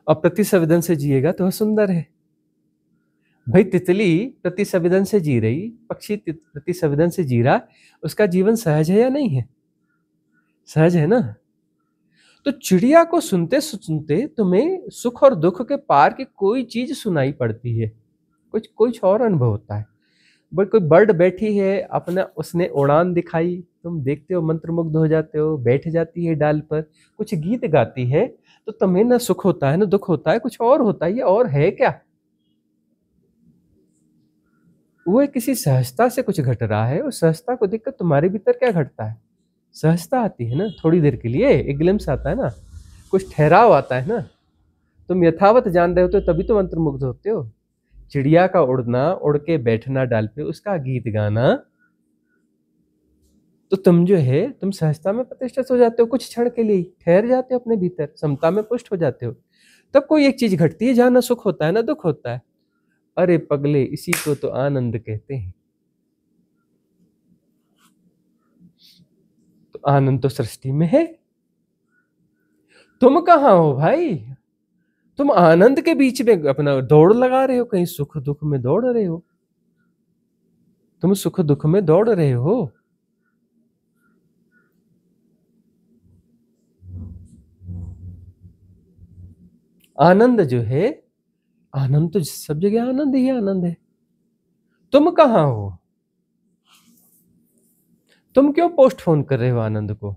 और प्रतिसंवेदन से जिएगा तो सुंदर है भाई। तितली प्रतिसंवेदन से जी रही, पक्षी प्रतिसंवेदन से जी रहा, उसका जीवन सहज है या नहीं है? सहज है ना। तो चिड़िया को सुनते सुनते तुम्हें सुख और दुख के पार की कोई चीज सुनाई पड़ती है, कुछ और अनुभव होता है। बट कोई बर्ड बैठी है, अपना उसने उड़ान दिखाई, तुम देखते हो, मंत्रमुग्ध हो जाते हो, बैठ जाती है डाल पर, कुछ गीत गाती है, तो तुम्हें ना सुख होता है ना दुख होता है, कुछ और होता है। ये और है क्या? वो किसी सहजता से कुछ घट रहा है, उस सहजता को देखकर तुम्हारे भीतर क्या घटता है? सहजता आती है ना, थोड़ी देर के लिए एक ग्लिम्स आता है ना, कुछ ठहराव आता है ना। तुम यथावत जान रहे हो तो तभी तो मंत्रमुग्ध होते हो। चिड़िया का उड़ना, उड़ के बैठना डाल पे, उसका गीत गाना, तो तुम जो है तुम सहजता में प्रतिष्ठित हो जाते हो, कुछ क्षण के लिए ठहर जाते हो अपने भीतर, समता में पुष्ट हो जाते हो। तब कोई एक चीज घटती है जहां ना सुख होता है ना दुख होता है। अरे पगले, इसी को तो आनंद कहते हैं। तो आनंद तो सृष्टि में है। तुम कहां हो भाई? तुम आनंद के बीच में अपना दौड़ लगा रहे हो, कहीं सुख दुख में दौड़ रहे हो। तुम सुख दुख में दौड़ रहे हो। आनंद जो है, आनंद तो सब जगह आनंद ही आनंद है। तुम कहां हो? तुम क्यों पोस्टपोन कर रहे हो आनंद को?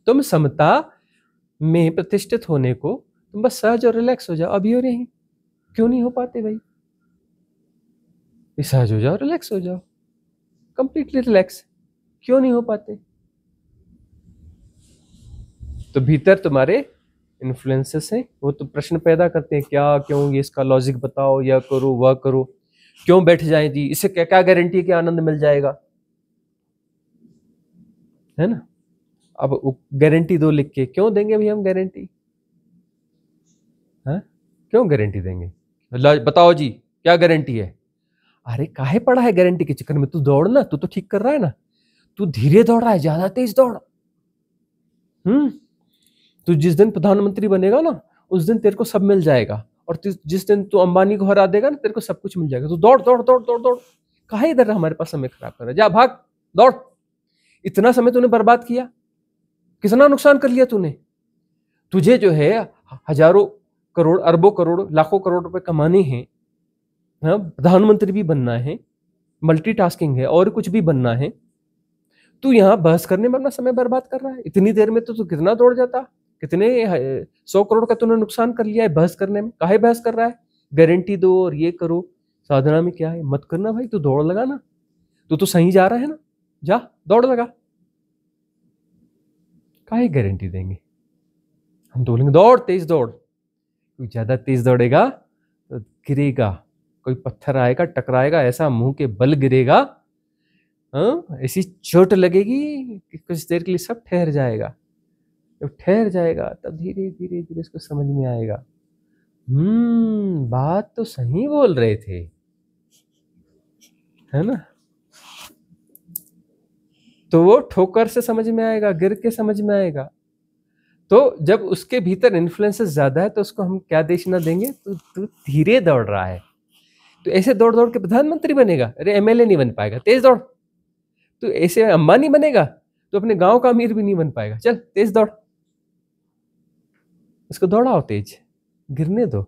तुम समता में प्रतिष्ठित होने को, तुम बस सहज और रिलैक्स हो जाओ। अभी हो रही क्यों नहीं हो पाते भाई? सहज हो जाओ, रिलैक्स हो जाओ, कंप्लीटली रिलैक्स। क्यों नहीं हो पाते? तो भीतर तुम्हारे इन्फ्लुएंसेस हैं, वो तो प्रश्न पैदा करते हैं, क्या क्यों, ये इसका लॉजिक बताओ, यह करो वह करो, क्यों बैठ जाए जी, इससे क्या क्या गारंटी है कि आनंद मिल जाएगा, है ना। अब गारंटी दो लिख के, क्यों देंगे भाई हम गारंटी? हाँ, क्यों गारंटी देंगे? बताओ जी क्या गारंटी है? अरे काहे पड़ा है गारंटी के चक्कर में? तू दौड़ ना, तू तो ठीक कर रहा है ना, तू धीरे दौड़ रहा है, ज्यादा तेज दौड़। तू जिस दिन प्रधानमंत्री बनेगा ना, उस दिन तेरे को सब मिल जाएगा, और जिस दिन तू अंबानी को हरा देगा ना, तेरे को सब कुछ मिल जाएगा। तो दौड़ दौड़ दौड़ दौड़ दौड़, काहे इधर हमारे पास समय खराब कर रहा है? जा भाग, दौड़। इतना समय तूने बर्बाद किया, कितना नुकसान कर लिया तूने। तुझे जो है हजारों करोड़, अरबों करोड़, लाखों करोड़ रुपए कमाने हैं, हाँ, प्रधानमंत्री भी बनना है, मल्टीटास्किंग है, और कुछ भी बनना है, तू यहाँ बहस करने में अपना समय बर्बाद कर रहा है। इतनी देर में तो तू कितना दौड़ जाता, कितने 100 करोड़ का तूने नुकसान कर लिया है बहस करने में। काहे बहस कर रहा है? गारंटी दो और ये करो। साधना में क्या है? मत करना भाई, तू दौड़ लगा ना, तू तो सही जा रहा है ना, जा दौड़ लगा। काहे गारंटी देंगे? हम तो बोलेंगे दौड़, तेज दौड़। कोई ज्यादा तेज दौड़ेगा तो गिरेगा, कोई पत्थर आएगा टकराएगा, ऐसा मुंह के बल गिरेगा, हाँ, ऐसी चोट लगेगी कि कुछ देर के लिए सब ठहर जाएगा। जब ठहर जाएगा तब धीरे धीरे धीरे उसको समझ में आएगा, बात तो सही बोल रहे थे, है ना। तो वो ठोकर से समझ में आएगा, गिर के समझ में आएगा। तो जब उसके भीतर इन्फ्लुएंसेस ज्यादा है तो उसको हम क्या देशना देंगे? तू धीरे दौड़ रहा है, तो ऐसे दौड़ दौड़ के प्रधानमंत्री बनेगा? अरे एमएलए नहीं बन पाएगा, तेज दौड़। तो ऐसे अंबानी बनेगा तो अपने गांव का अमीर भी नहीं बन पाएगा, चल तेज दौड़। उसको दौड़ाओ तेज, गिरने दो।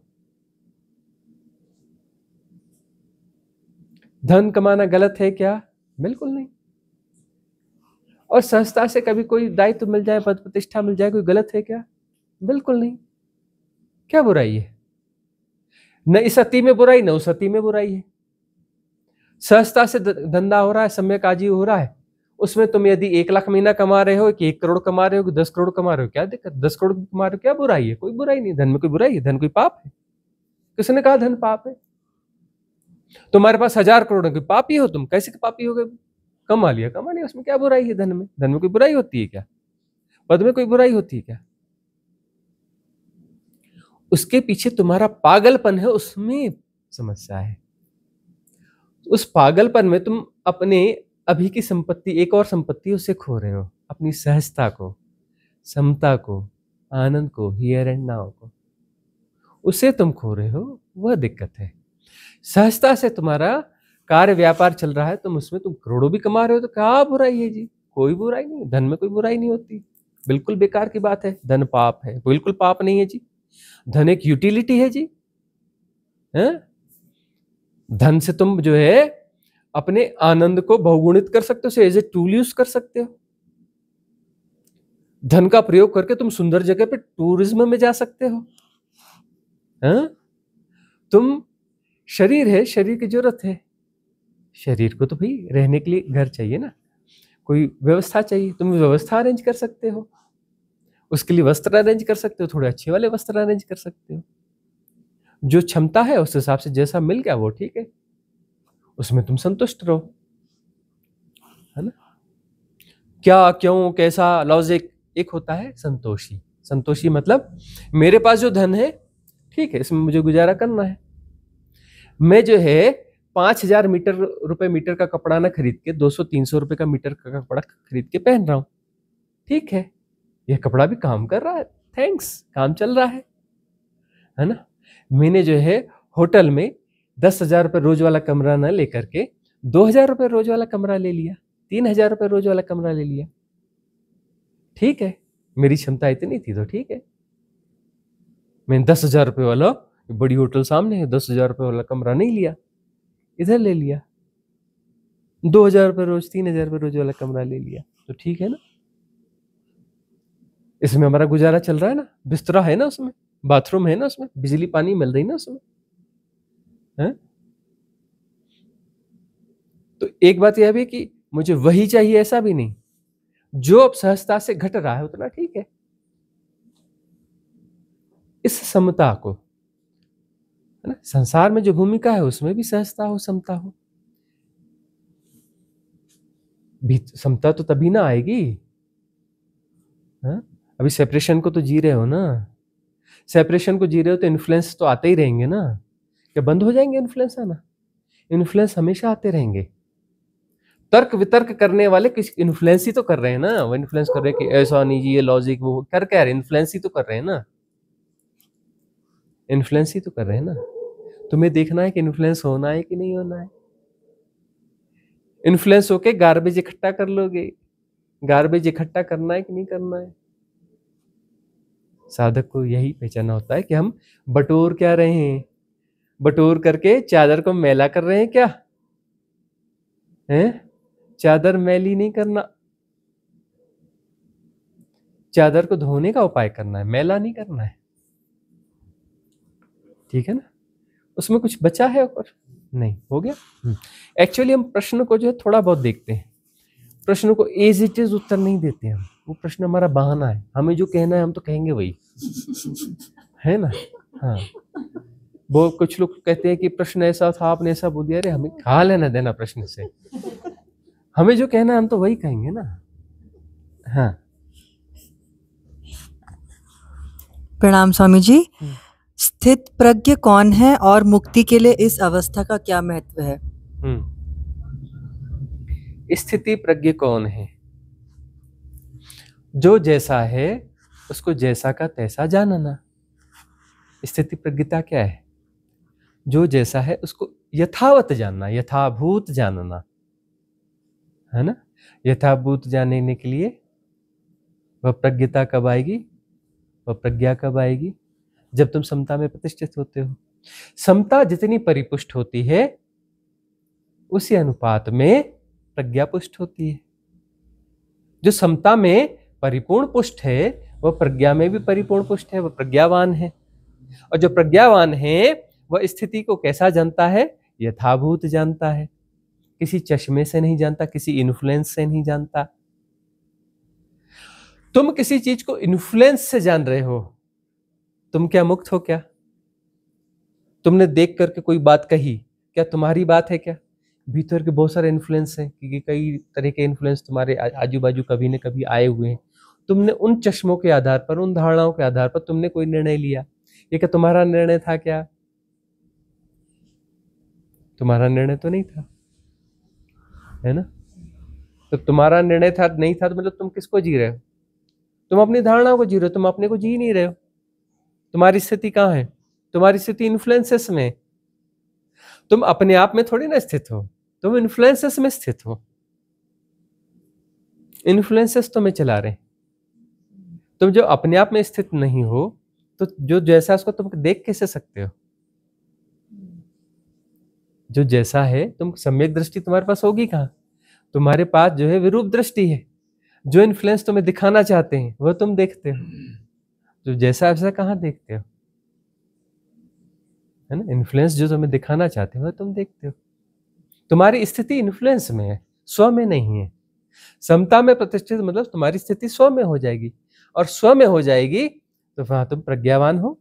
धन कमाना गलत है क्या? बिल्कुल नहीं। और संस्था से कभी कोई दायित्व मिल जाए, पद प्रतिष्ठा मिल जाए, कोई गलत है क्या? बिल्कुल नहीं। क्या बुराई है? न इस सती में बुराई, न उस सती में बुराई है। सहजता से धंधा हो रहा है, सम्यक आजी हो रहा है, उसमें तुम यदि 1 लाख महीना कमा रहे हो कि 1 करोड़ कमा रहे हो कि 10 करोड़ कमा रहे हो, क्या दिक्कत? 10 करोड़ कमा रहे हो, क्या बुराई है? कोई बुराई नहीं। धन में कोई बुराई है? धन कोई पाप है? किसने कहा धन पाप है? तुम्हारे पास 1000 करोड़ है, कोई पापी हो तुम? कैसे पापी हो गए? कमा लिया, कमा लिया, उसमें क्या बुराई है? धन में कोई बुराई होती है क्या? पद में कोई बुराई होती है क्या? उसके पीछे तुम्हारा पागलपन है, उसमें समस्या है। उस पागलपन में तुम अपने अभी की संपत्ति, एक और संपत्ति, उसे खो रहे हो, अपनी सहजता को, समता को, आनंद को, हियर एंड नाउ को, उसे तुम खो रहे हो। वह दिक्कत है। सहजता से तुम्हारा कार्य व्यापार चल रहा है, तुम उसमें तुम करोड़ों भी कमा रहे हो, तो क्या बुराई है जी? कोई बुराई नहीं, धन में कोई बुराई नहीं होती। बिल्कुल बेकार की बात है, धन पाप है? बिल्कुल पाप नहीं है जी। धन एक यूटिलिटी है जी, है? धन से तुम जो है अपने आनंद को बहुगुणित कर सकते हो, एज ए टूल यूज कर सकते हो। धन का प्रयोग करके तुम सुंदर जगह पे टूरिज्म में जा सकते हो, है? तुम, शरीर है, शरीर की जरूरत है, शरीर को तो भाई रहने के लिए घर चाहिए ना, कोई व्यवस्था चाहिए, तुम व्यवस्था अरेंज कर सकते हो, उसके लिए वस्त्र अरेंज कर सकते हो, थोड़े अच्छे वाले वस्त्र अरेंज कर सकते हो। जो क्षमता है उस हिसाब से जैसा मिल गया वो ठीक है, उसमें तुम संतुष्ट रहो, है ना। क्या, क्यों, कैसा, लॉजिक एक होता है संतोषी। संतोषी मतलब मेरे पास जो धन है ठीक है, इसमें मुझे गुजारा करना है। मैं जो है 5000 रुपए मीटर का कपड़ा ना खरीद के 200-300 रुपए का मीटर का कपड़ा खरीद के पहन रहा हूं, ठीक है, यह कपड़ा भी काम कर रहा है, थैंक्स, काम चल रहा है ना। मैंने जो है होटल में 10,000 रुपए रोज वाला कमरा ना लेकर के 2,000 रुपए रोज वाला कमरा ले लिया, 3,000 रुपए रोज वाला कमरा ले लिया, ठीक है, मेरी क्षमता इतनी थी तो ठीक है। मैंने 10,000 रुपए वाला, बड़ी होटल सामने है, 10,000 रुपए वाला कमरा नहीं लिया, इधर ले लिया, 2,000 रुपए रोज, 3,000 रुपए रोज वाला कमरा ले लिया, तो ठीक है ना। इसमें हमारा गुजारा चल रहा है ना, बिस्तरा है ना उसमें, बाथरूम है ना उसमें, बिजली पानी मिल रही ना उसमें, है? तो एक बात यह भी कि मुझे वही चाहिए ऐसा भी नहीं, जो अब सहजता से घट रहा है उतना ठीक है। इस समता को, है ना, संसार में जो भूमिका है उसमें भी सहजता हो, समता हो। समता तो तभी ना आएगी, है? अभी सेपरेशन को तो जी रहे हो ना, सेपरेशन को जी रहे हो तो इन्फ्लुएंस तो आते ही रहेंगे ना। क्या बंद हो जाएंगे इन्फ्लुएंस आना? इन्फ्लुएंस हमेशा आते रहेंगे। तर्क वितर्क करने वाले किस इन्फ्लुएंस ही तो कर रहे हैं ना, वो इन्फ्लुएंस कर रहे हैं कि ऐसा नहीं जी, ये लॉजिक, वो कर क्या रहे, इन्फ्लुएंस ही तो कर रहे हैं ना, इन्फ्लुएंस ही तो कर रहे हैं ना। तुम्हें देखना है कि इन्फ्लुएंस होना है कि नहीं होना है। इन्फ्लुएंस होके गार्बेज इकट्ठा कर लोगे, गार्बेज इकट्ठा करना है कि नहीं करना है, साधक को यही पहचाना होता है कि हम बटोर क्या रहे हैं, बटोर करके चादर को मैला कर रहे हैं क्या हैं? चादर मैली नहीं करना, चादर को धोने का उपाय करना है, मैला नहीं करना है। ठीक है ना? उसमें कुछ बचा है और नहीं हो गया। एक्चुअली हम प्रश्न को जो है थोड़ा बहुत देखते हैं, प्रश्न को एज इट इज उत्तर नहीं देते हम। वो प्रश्न हमारा बहाना है, हमें जो कहना है हम तो कहेंगे वही, है ना? हाँ, वो कुछ लोग कहते हैं कि प्रश्न ऐसा था, आपने ऐसा बोल दिया। अरे हमें खा लेना देना प्रश्न से, हमें जो कहना है हम तो वही कहेंगे ना। हाँ, प्रणाम स्वामी जी। स्थित प्रज्ञ कौन है और मुक्ति के लिए इस अवस्था का क्या महत्व है? स्थिति प्रज्ञ कौन है? जो जैसा है उसको जैसा का तैसा जानना। स्थिति प्रज्ञता क्या है? जो जैसा है उसको यथावत जानना, यथाभूत जानना, है ना? यथाभूत जानने के लिए वह प्रज्ञता कब आएगी, वह प्रज्ञा कब आएगी? जब तुम समता में प्रतिष्ठित होते हो। समता जितनी परिपुष्ट होती है उसी अनुपात में प्रज्ञा पुष्ट होती है। जो समता में परिपूर्ण पुष्ट है वह प्रज्ञा में भी परिपूर्ण पुष्ट है, वह प्रज्ञावान है। और जो प्रज्ञावान है वह स्थिति को कैसा जानता है? यथाभूत जानता है, किसी चश्मे से नहीं जानता, किसी इन्फ्लुएंस से नहीं जानता। तुम किसी चीज को इन्फ्लुएंस से जान रहे हो, तुम क्या मुक्त हो क्या? तुमने देख करके कोई बात कही, क्या तुम्हारी बात है क्या? भीतर के बहुत सारे इन्फ्लुएंस हैं, क्योंकि कई तरह के इन्फ्लुएंस तुम्हारे आजू बाजू कभी न कभी आए हुए हैं। तुमने उन चश्मों के आधार पर, उन धारणाओं के आधार पर तुमने कोई निर्णय लिया। ये क्या तुम्हारा निर्णय था क्या? तुम्हारा निर्णय तो नहीं था, है ना? तो तुम्हारा निर्णय था नहीं था तो मतलब तुम किसको जी रहे हो? तुम अपनी धारणाओं को जी रहे हो, तुम अपने को जी नहीं रहे हो। तुम्हारी स्थिति कहाँ है? तुम्हारी स्थिति इन्फ्लुएंसेस में। तुम अपने आप में थोड़ी ना स्थित हो, तुम इन्फ्लुएंसेस में स्थित हो। इन्फ्लुएंसेस तुम्हें चला रहे। तुम जो अपने आप में स्थित नहीं हो तो जो जैसा उसको तुम देख कैसे सकते हो? जो जैसा है, तुम सम्यक दृष्टि तुम्हारे पास होगी कहाँ? तुम्हारे पास जो है विरूप दृष्टि है। जो इन्फ्लुएंस तुम्हें दिखाना चाहते हैं वह तुम देखते हो, जो जैसा वैसा कहाँ देखते हो, है ना? इन्फ्लुएंस जो तुम्हें दिखाना चाहते हो वह तुम देखते हो। तुम्हारी स्थिति इन्फ्लुएंस में है, स्व में नहीं है। समता में प्रतिष्ठित मतलब तुम्हारी स्थिति स्व में हो जाएगी, और स्व में हो जाएगी तो वहां तुम प्रज्ञावान हो,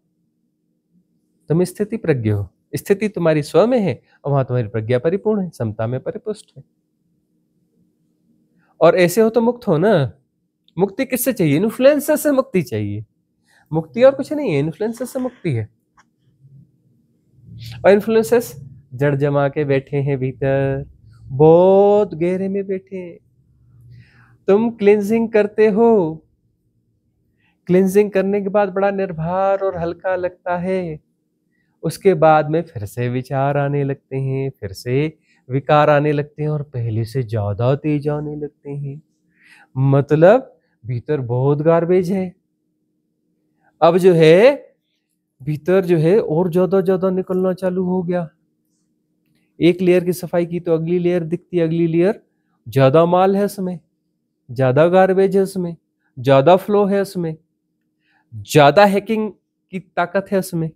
तुम स्थिति प्रज्ञ हो। स्थिति तुम्हारी स्व में है और वहां तुम्हारी प्रज्ञा परिपूर्ण है, समता में परिपुष्ट है। और ऐसे हो तो मुक्त हो ना। मुक्ति किससे चाहिए? इन्फ्लुएंसेस से मुक्ति चाहिए। मुक्ति और कुछ नहीं है, इन्फ्लुएंसेस से मुक्ति है। और इन्फ्लुएंसेस जड़ जमा के बैठे हैं भीतर, बहुत गहरे में बैठे हैं। तुम क्लींजिंग करते हो, क्लींजिंग करने के बाद बड़ा निर्भर और हल्का लगता है। उसके बाद में फिर से विचार आने लगते हैं, फिर से विकार आने लगते हैं और पहले से ज्यादा तेज आने लगते हैं। मतलब भीतर बहुत गार्बेज है। अब जो है भीतर जो है और ज्यादा निकलना चालू हो गया। एक लेयर की सफाई की तो अगली लेयर दिखती है, अगली लेयर ज्यादा माल है उसमें, ज्यादा गार्बेज है उसमें, ज्यादा फ्लो है उसमें, ज्यादा हैकिंग की ताकत है उसमें।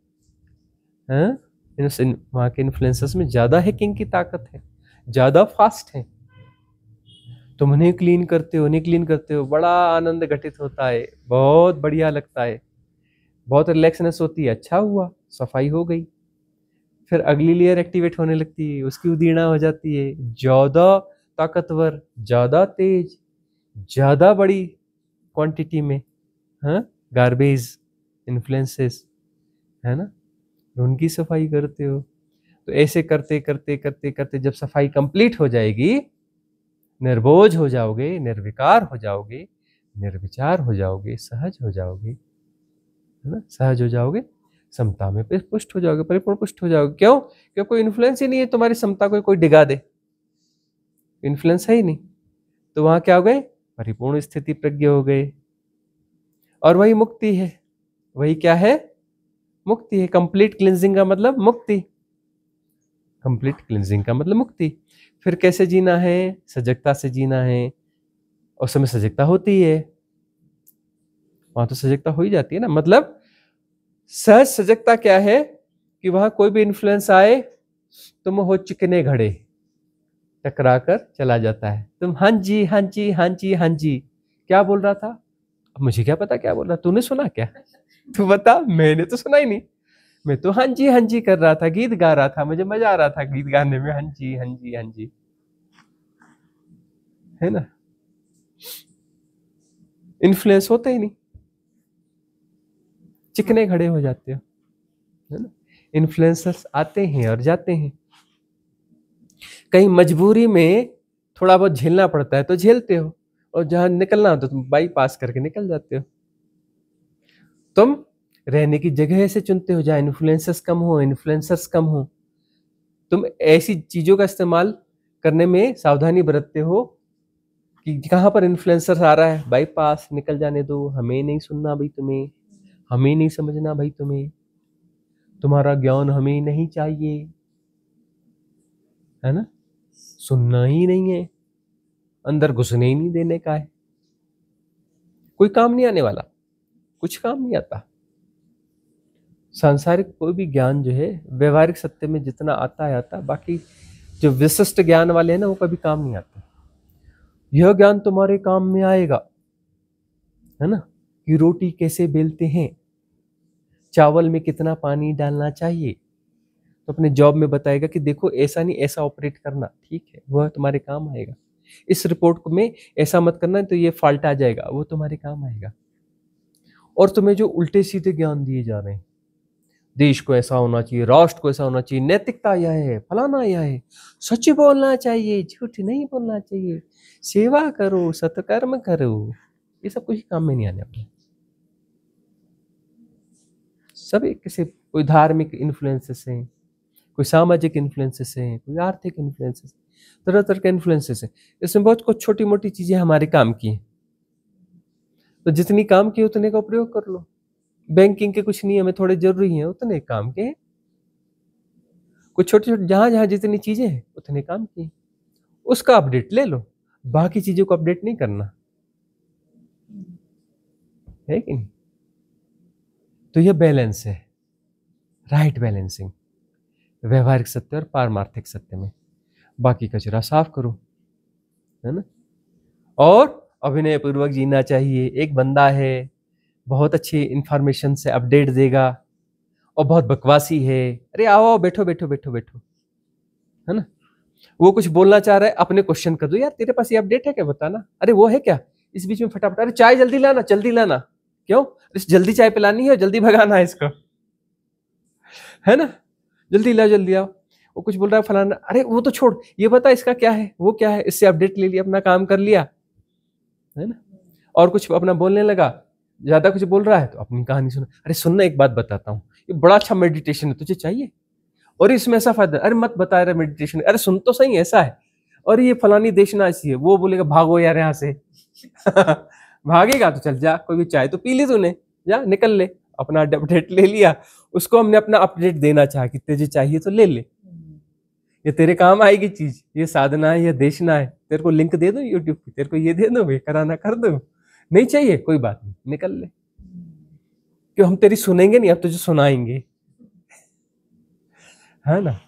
वहां के इन्फ्लुएंसर्स में ज्यादा हैकिंग की ताकत है, ज्यादा फास्ट है। तुम उन्हें क्लीन करते हो, उन्हें क्लीन करते हो, बड़ा आनंद घटित होता है, बहुत बढ़िया लगता है, बहुत रिलैक्सनेस होती है। अच्छा हुआ, सफाई हो गई। फिर अगली लेयर एक्टिवेट होने लगती है, उसकी उदीर्णा हो जाती है, ज्यादा ताकतवर, ज्यादा तेज, ज्यादा बड़ी क्वांटिटी में गार्बेज इन्फ्लुएंसेस, है ना? उनकी सफाई करते हो। तो ऐसे करते करते करते करते जब सफाई कंप्लीट हो जाएगी, निर्बोझ हो जाओगे, निर्विकार हो जाओगे, निर्विचार हो जाओगे, सहज हो जाओगे, है ना? सहज हो जाओगे, समता में पुष्ट हो जाओगे, परिपूर्ण पुष्ट हो जाओगे। क्यों? क्योंकि कोई इन्फ्लुएंस ही नहीं है तुम्हारी समता को, कोई डिगा दे, इन्फ्लुएंस है ही नहीं। तो वहां क्या हो गए? परिपूर्ण स्थिति प्रज्ञ हो गए। और वही मुक्ति है। वही क्या है? मुक्ति है। कंप्लीट क्लिंजिंग का मतलब मुक्ति। कंप्लीट क्लिंजिंग का मतलब मुक्ति। फिर कैसे जीना है? सजगता से जीना है। उस समय सजगता होती है, वहां तो सजगता हो ही जाती है ना। मतलब सहज सजगता क्या है कि वहां कोई भी इन्फ्लुएंस आए, तुम हो चिकने घड़े, टकरा कर चला जाता है। तुम हाँ जी हाँ जी हाँ जी हाँ जी क्या बोल रहा था? अब मुझे क्या पता क्या बोल रहा, तूने सुना क्या? तू बता, मैंने तो सुना ही नहीं। मैं तो हाँ जी कर रहा था, गीत गा रहा था, मुझे मजा आ रहा था गीत गाने में। हाँ जी हाँ जी हाँ जी, है ना? इन्फ्लुएंस होता ही नहीं, चिकने घड़े हो जाते हो, है ना? इन्फ्लुएंसर्स आते हैं और जाते हैं। कहीं मजबूरी में थोड़ा बहुत झेलना पड़ता है तो झेलते हो, और जहां निकलना हो तो तुम बाईपास करके निकल जाते हो। तुम रहने की जगह ऐसे चुनते हो जहां इन्फ्लुएंसर्स कम हो। तुम ऐसी चीजों का इस्तेमाल करने में सावधानी बरतते हो कि कहां पर इन्फ्लुएंसर्स आ रहा है, बाईपास, निकल जाने दो, हमें नहीं सुनना भाई, तुम्हें हमें नहीं समझना भाई, तुम्हें तुम्हारा ज्ञान हमें नहीं चाहिए, है ना? सुनना ही नहीं है, अंदर घुसने ही नहीं देने का है। कोई काम नहीं आने वाला, कुछ काम नहीं आता। सांसारिक कोई भी ज्ञान जो है व्यवहारिक सत्य में जितना आता है आता, बाकी जो विशिष्ट ज्ञान वाले हैं ना, वो कभी काम नहीं आता। यह ज्ञान तुम्हारे काम में आएगा, है ना? कि रोटी कैसे बेलते हैं, चावल में कितना पानी डालना चाहिए, तो अपने जॉब में बताएगा कि देखो ऐसा नहीं ऐसा ऑपरेट करना, ठीक है, वह तुम्हारे काम आएगा। इस रिपोर्ट में ऐसा मत करना तो ये फॉल्ट आ जाएगा, वो तुम्हारे काम आएगा। और तुम्हें जो उल्टे सीधे ज्ञान दिए जा रहे हैं, देश को ऐसा होना चाहिए, राष्ट्र को ऐसा होना चाहिए, नैतिकता यह है, फलाना यह है, सच बोलना चाहिए, झूठ नहीं बोलना चाहिए, सेवा करो, सत्कर्म करो, ये सब कुछ काम में नहीं आने वाला। सब एक किसी कोई धार्मिक इन्फ्लुएंसेस हैं, कोई सामाजिक इन्फ्लुएंसेस हैं, कोई आर्थिक इन्फ्लुएंसेस, तरह तरह के इन्फ्लुएंसेस हैं। इसमें बहुत कुछ छोटी मोटी चीजें हमारे काम की हैं, तो जितनी काम की उतने का प्रयोग कर लो। बैंकिंग के कुछ नियम है, थोड़े जरूरी हैं, उतने काम के हैं। कुछ छोटे छोटे जहां जहां जितनी चीजें हैं उतने काम की, उसका अपडेट ले लो, बाकी चीजों को अपडेट नहीं करना, है कि नहीं? तो यह बैलेंस है, राइट बैलेंसिंग, व्यवहारिक सत्य और पारमार्थिक सत्य में। बाकी कचरा साफ करो, है ना? और अभिनय पूर्वक जीना चाहिए। एक बंदा है, बहुत अच्छी इंफॉर्मेशन से अपडेट देगा और बहुत बकवासी है, अरे आओ आओ बैठो बैठो बैठो बैठो, है ना? वो कुछ बोलना चाह रहा है, अपने क्वेश्चन कर दो, यार तेरे पास ये अपडेट है क्या, बताना। अरे वो है क्या, इस बीच में फटाफट, अरे चाय जल्दी लाना जल्दी लाना, क्यों? जल्दी चाय पिलानी है, जल्दी भगाना है इसको, है ना? जल्दी लाओ जल्दी आओ। वो कुछ बोल रहा है फलाना, अरे वो तो छोड़, ये बता इसका क्या है, वो क्या है, इससे अपडेट ले लिया, अपना काम कर लिया, है ना? और कुछ अपना बोलने लगा, ज्यादा कुछ बोल रहा है तो अपनी कहानी सुना, अरे सुनना एक बात बताता हूँ, ये बड़ा अच्छा मेडिटेशन है, तुझे चाहिए, और इसमें ऐसा फायदा, अरे मत बता रहा मेडिटेशन, अरे सुन तो सही ऐसा है, और ये फलानी देशना ऐसी है, वो बोलेगा भागो यार यहाँ से भागेगा तो चल जा, कोई भी चाय तो पी ली तूने, जा निकल ले, अपना अपडेट ले लिया। उसको हमने अपना अपडेट देना चाहा कि तुझे चाहिए तो ले ले, ये तेरे काम आएगी चीज, ये साधना है, ये देशना है, तेरे को लिंक दे दो यूट्यूब की, तेरे को ये दे दो, वे कराना कर दो, नहीं चाहिए कोई बात नहीं, निकल ले, क्यों हम तेरी सुनेंगे नहीं, अब तुझे सुनाएंगे, है ना?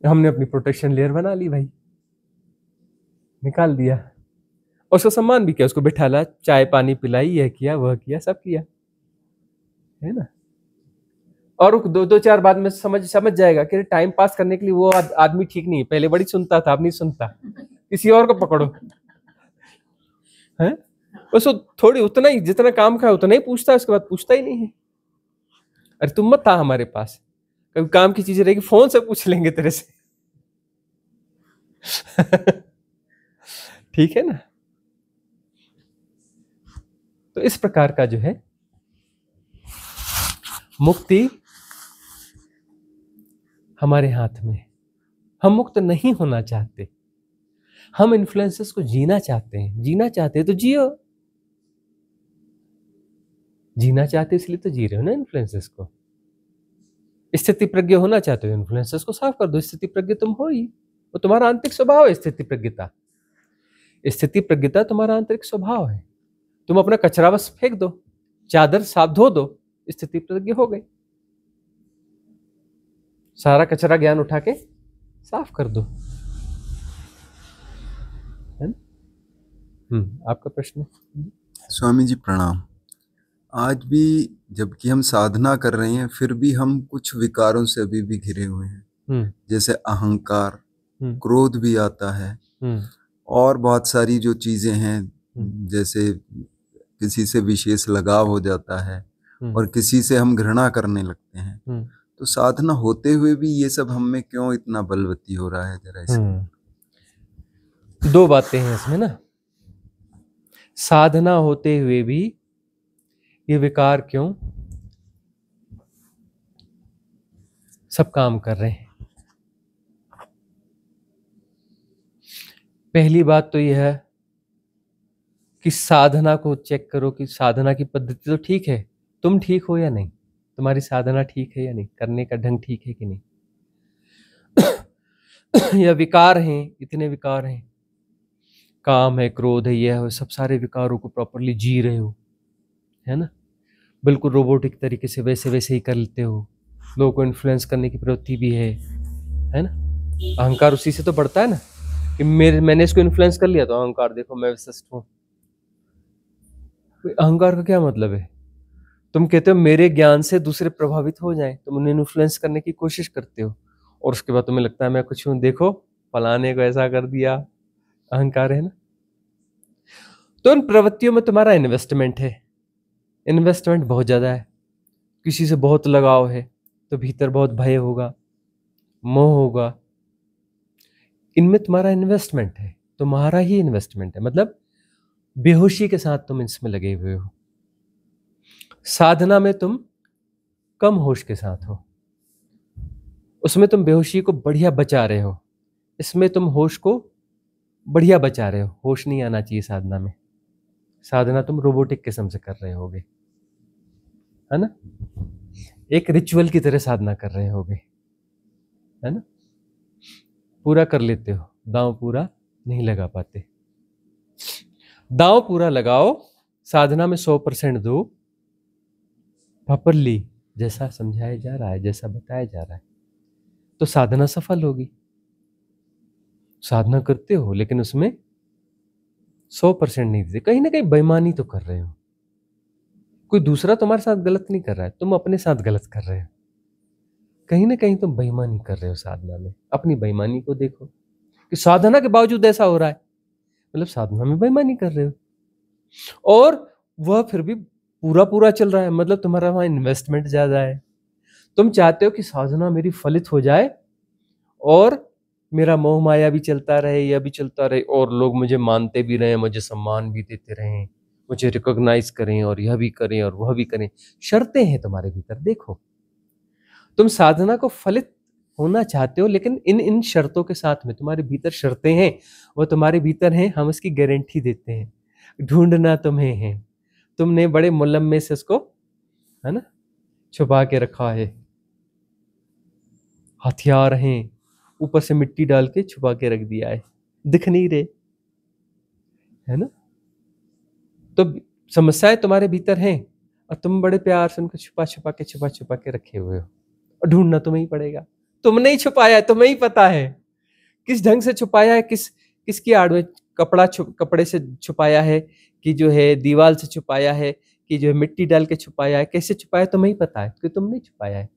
हमने अपनी प्रोटेक्शन लेयर बना ली भाई, निकाल दिया, और उसका सम्मान भी किया, उसको बिठाला, चाय पानी पिलाई, यह किया वह किया, सब किया, है ना? और दो दो चार बाद में समझ जाएगा कि टाइम पास करने के लिए वो आदमी ठीक नहीं है, पहले बड़ी सुनता था, अब नहीं सुनता, किसी और को पकड़ो, है? बस वो थोड़ी उतना ही, जितना काम का है उतना ही पूछता है, उसके बाद पूछता ही नहीं है। अरे तुम मत था हमारे पास, कभी काम की चीजें रहेगी फोन से पूछ लेंगे तेरे से ठीक है ना? तो इस प्रकार का जो है मुक्ति हमारे हाथ में, हम मुक्त नहीं होना चाहते, हम इन्फ्लुएंसेस को जीना चाहते हैं, जीना चाहते हैं तो जियो, जीना चाहते हो इसलिए तो जी रहे हो ना इन्फ्लुएंसेस को। स्थिति प्रज्ञ होना चाहते हो, इन्फ्लुएंसेस को साफ कर दो। स्थिति प्रज्ञ तुम हो ही, वो तुम्हारा आंतरिक स्वभाव है। स्थिति प्रज्ञता, स्थिति प्रज्ञता तुम्हारा आंतरिक स्वभाव है। तुम अपना कचरा बस फेंक दो, चादर साफ धो दो, स्थिति प्रज्ञ हो गई। सारा कचरा ज्ञान उठा के साफ कर दो, है ना? आपका प्रश्न। स्वामी जी प्रणाम। आज भी जबकि हम साधना कर रहे हैं फिर भी हम कुछ विकारों से अभी भी घिरे हुए हैं, जैसे अहंकार, क्रोध भी आता है, और बहुत सारी जो चीजें हैं, जैसे किसी से विशेष लगाव हो जाता है और किसी से हम घृणा करने लगते हैं। तो साधना होते हुए भी ये सब हम में क्यों इतना बलवती हो रहा है? जरा इसमें दो बातें हैं इसमें ना। साधना होते हुए भी ये विकार क्यों सब काम कर रहे हैं? पहली बात तो यह है कि साधना को चेक करो कि साधना की पद्धति तो ठीक है, तुम ठीक हो या नहीं, तुम्हारी साधना ठीक है या नहीं, करने का ढंग ठीक है कि नहीं। यह विकार हैं, इतने विकार हैं, काम है, क्रोध है, यह है, सब सारे विकारों को प्रॉपरली जी रहे हो, है ना? बिल्कुल रोबोटिक तरीके से वैसे वैसे ही कर लेते हो। लोगों को इन्फ्लुएंस करने की प्रवृत्ति भी है ना? अहंकार उसी से तो बढ़ता है ना कि मैंने इसको इन्फ्लुएंस कर लिया तो अहंकार देखो मैं विशिष्ट हूं। अहंकार का क्या मतलब है? तुम कहते हो मेरे ज्ञान से दूसरे प्रभावित हो जाएं, तुम उन्हें इन्फ्लुएंस करने की कोशिश करते हो और उसके बाद तुम्हें लगता है मैं कुछ हूं, देखो फलाने को ऐसा कर दिया। अहंकार है ना? तो उन प्रवृत्तियों में तुम्हारा इन्वेस्टमेंट है, इन्वेस्टमेंट बहुत ज्यादा है। किसी से बहुत लगाव है तो भीतर बहुत भय होगा, मोह होगा। इनमें तुम्हारा इन्वेस्टमेंट है, तुम्हारा ही इन्वेस्टमेंट है, मतलब बेहोशी के साथ तुम इसमें लगे हुए हो। साधना में तुम कम होश के साथ हो, उसमें तुम बेहोशी को बढ़िया बचा रहे हो, इसमें तुम होश को बढ़िया बचा रहे हो। होश नहीं आना चाहिए साधना में। साधना तुम रोबोटिक किस्म से कर रहे होगे, है ना? एक रिचुअल की तरह साधना कर रहे होगे, है ना? पूरा कर लेते हो, दांव पूरा नहीं लगा पाते। दांव पूरा लगाओ, साधना में 100% दो प्रॉपरली, जैसा समझाया जा रहा है, जैसा बताया जा रहा है, तो साधना सफल होगी। साधना करते हो लेकिन उसमें 100% नहीं देते, कहीं ना कहीं बेईमानी तो कर रहे हो। कोई दूसरा तुम्हारे साथ गलत नहीं कर रहा है, तुम अपने साथ गलत कर रहे हो। कहीं ना कहीं तुम बेईमानी कर रहे हो साधना में। अपनी बेईमानी को देखो कि साधना के बावजूद ऐसा हो रहा है, मतलब साधना में बेईमानी कर रहे हो और वह फिर भी पूरा पूरा चल रहा है, मतलब तुम्हारा वहां इन्वेस्टमेंट ज्यादा है। तुम चाहते हो कि साधना मेरी फलित हो जाए और मेरा मोह माया भी चलता रहे, यह भी चलता रहे, और लोग मुझे मानते भी रहे, मुझे सम्मान भी देते रहें, मुझे रिकॉग्नाइज करें, और यह भी करें और वह भी करें। शर्तें हैं तुम्हारे भीतर। देखो, तुम साधना को फलित होना चाहते हो, लेकिन इन शर्तों के साथ में तुम्हारे भीतर शर्तें हैं, वो तुम्हारे भीतर हैं, हम इसकी गारंटी देते हैं। ढूंढना तुम्हें है, तुमने बड़े मुलम्मे से इसको, है ना, छुपा के रखा है। हथियार हैं, ऊपर से मिट्टी डाल के छुपा के रख दिया है, दिख नहीं रहे, है ना? तो समस्याएं तुम्हारे भीतर हैं और तुम बड़े प्यार से उनको छुपा छुपा के रखे हुए हो, और ढूंढना तुम्हें ही पड़ेगा। तुमने ही छुपाया है, तुम्हें ही पता है किस ढंग से छुपाया है, किसकी आड़ में, कपड़े से छुपाया है कि जो है दीवार से छुपाया है कि जो है मिट्टी डाल के छुपाया है, कैसे छुपाया तुम्हें ही पता है, कि तुमने छुपाया है।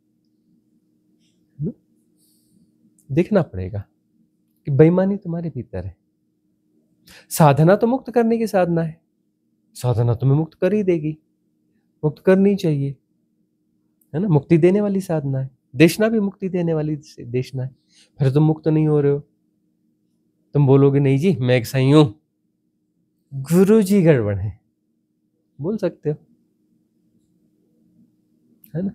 देखना पड़ेगा कि बेईमानी तुम्हारे भीतर है। साधना तो मुक्त करने की साधना है, साधना तुम्हें मुक्त कर ही देगी, मुक्त करनी चाहिए, है ना? मुक्ति देने वाली साधना है। देशना भी मुक्ति देने वाली देशना है। फिर तुम मुक्त नहीं हो रहे हो, तुम बोलोगे नहीं जी मैं एक सही हूं, गुरु जी गड़बड़ है, बोल सकते हो, है ना?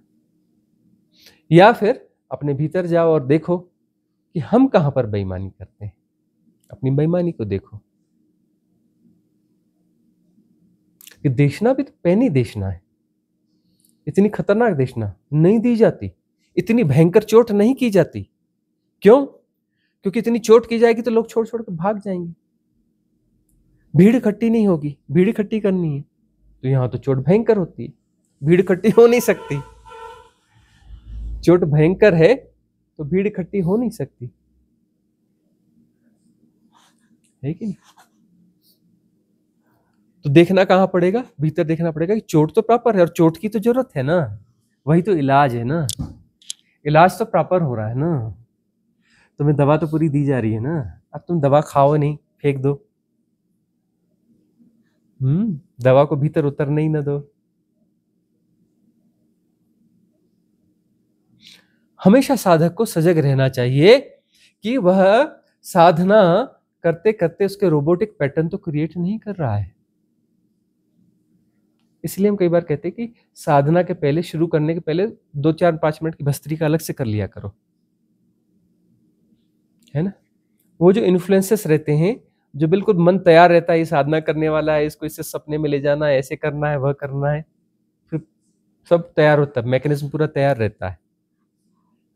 या फिर अपने भीतर जाओ और देखो कि हम कहां पर बेईमानी करते हैं, अपनी बेईमानी को देखो। कि देशना भी तो पैनी देशना है, इतनी खतरनाक देशना नहीं दी जाती, इतनी भयंकर चोट नहीं की जाती। क्यों? क्योंकि इतनी चोट की जाएगी तो लोग छोड़ छोड़ कर भाग जाएंगे, भीड़ इकट्ठी नहीं होगी। भीड़ इकट्ठी करनी है तो यहां तो चोट भयंकर होती है, भीड़ इकट्ठी हो नहीं सकती। चोट भयंकर है तो भीड़ इकट्ठी हो नहीं सकती, है कि नहीं? तो देखना कहां पड़ेगा? भीतर देखना पड़ेगा कि चोट तो प्रॉपर है, और चोट की तो जरूरत है ना, वही तो इलाज है ना। इलाज तो प्रॉपर हो रहा है ना, तुम्हें दवा तो पूरी दी जा रही है ना। अब तुम दवा खाओ नहीं, फेंक दो। दवा को भीतर उतरने ही ना दो। हमेशा साधक को सजग रहना चाहिए कि वह साधना करते करते उसके रोबोटिक पैटर्न तो क्रिएट नहीं कर रहा है। इसलिए हम कई बार कहते हैं कि साधना के पहले, शुरू करने के पहले 2-4-5 मिनट की भस्त्रिका अलग से कर लिया करो, है ना। वो जो इन्फ्लुएंसेस रहते हैं, जो बिल्कुल मन तैयार रहता है, ये साधना करने वाला है, इसको इससे सपने में ले जाना है, ऐसे करना है, वह करना है, फिर सब तैयार होता है, मैकेनिज्म पूरा तैयार रहता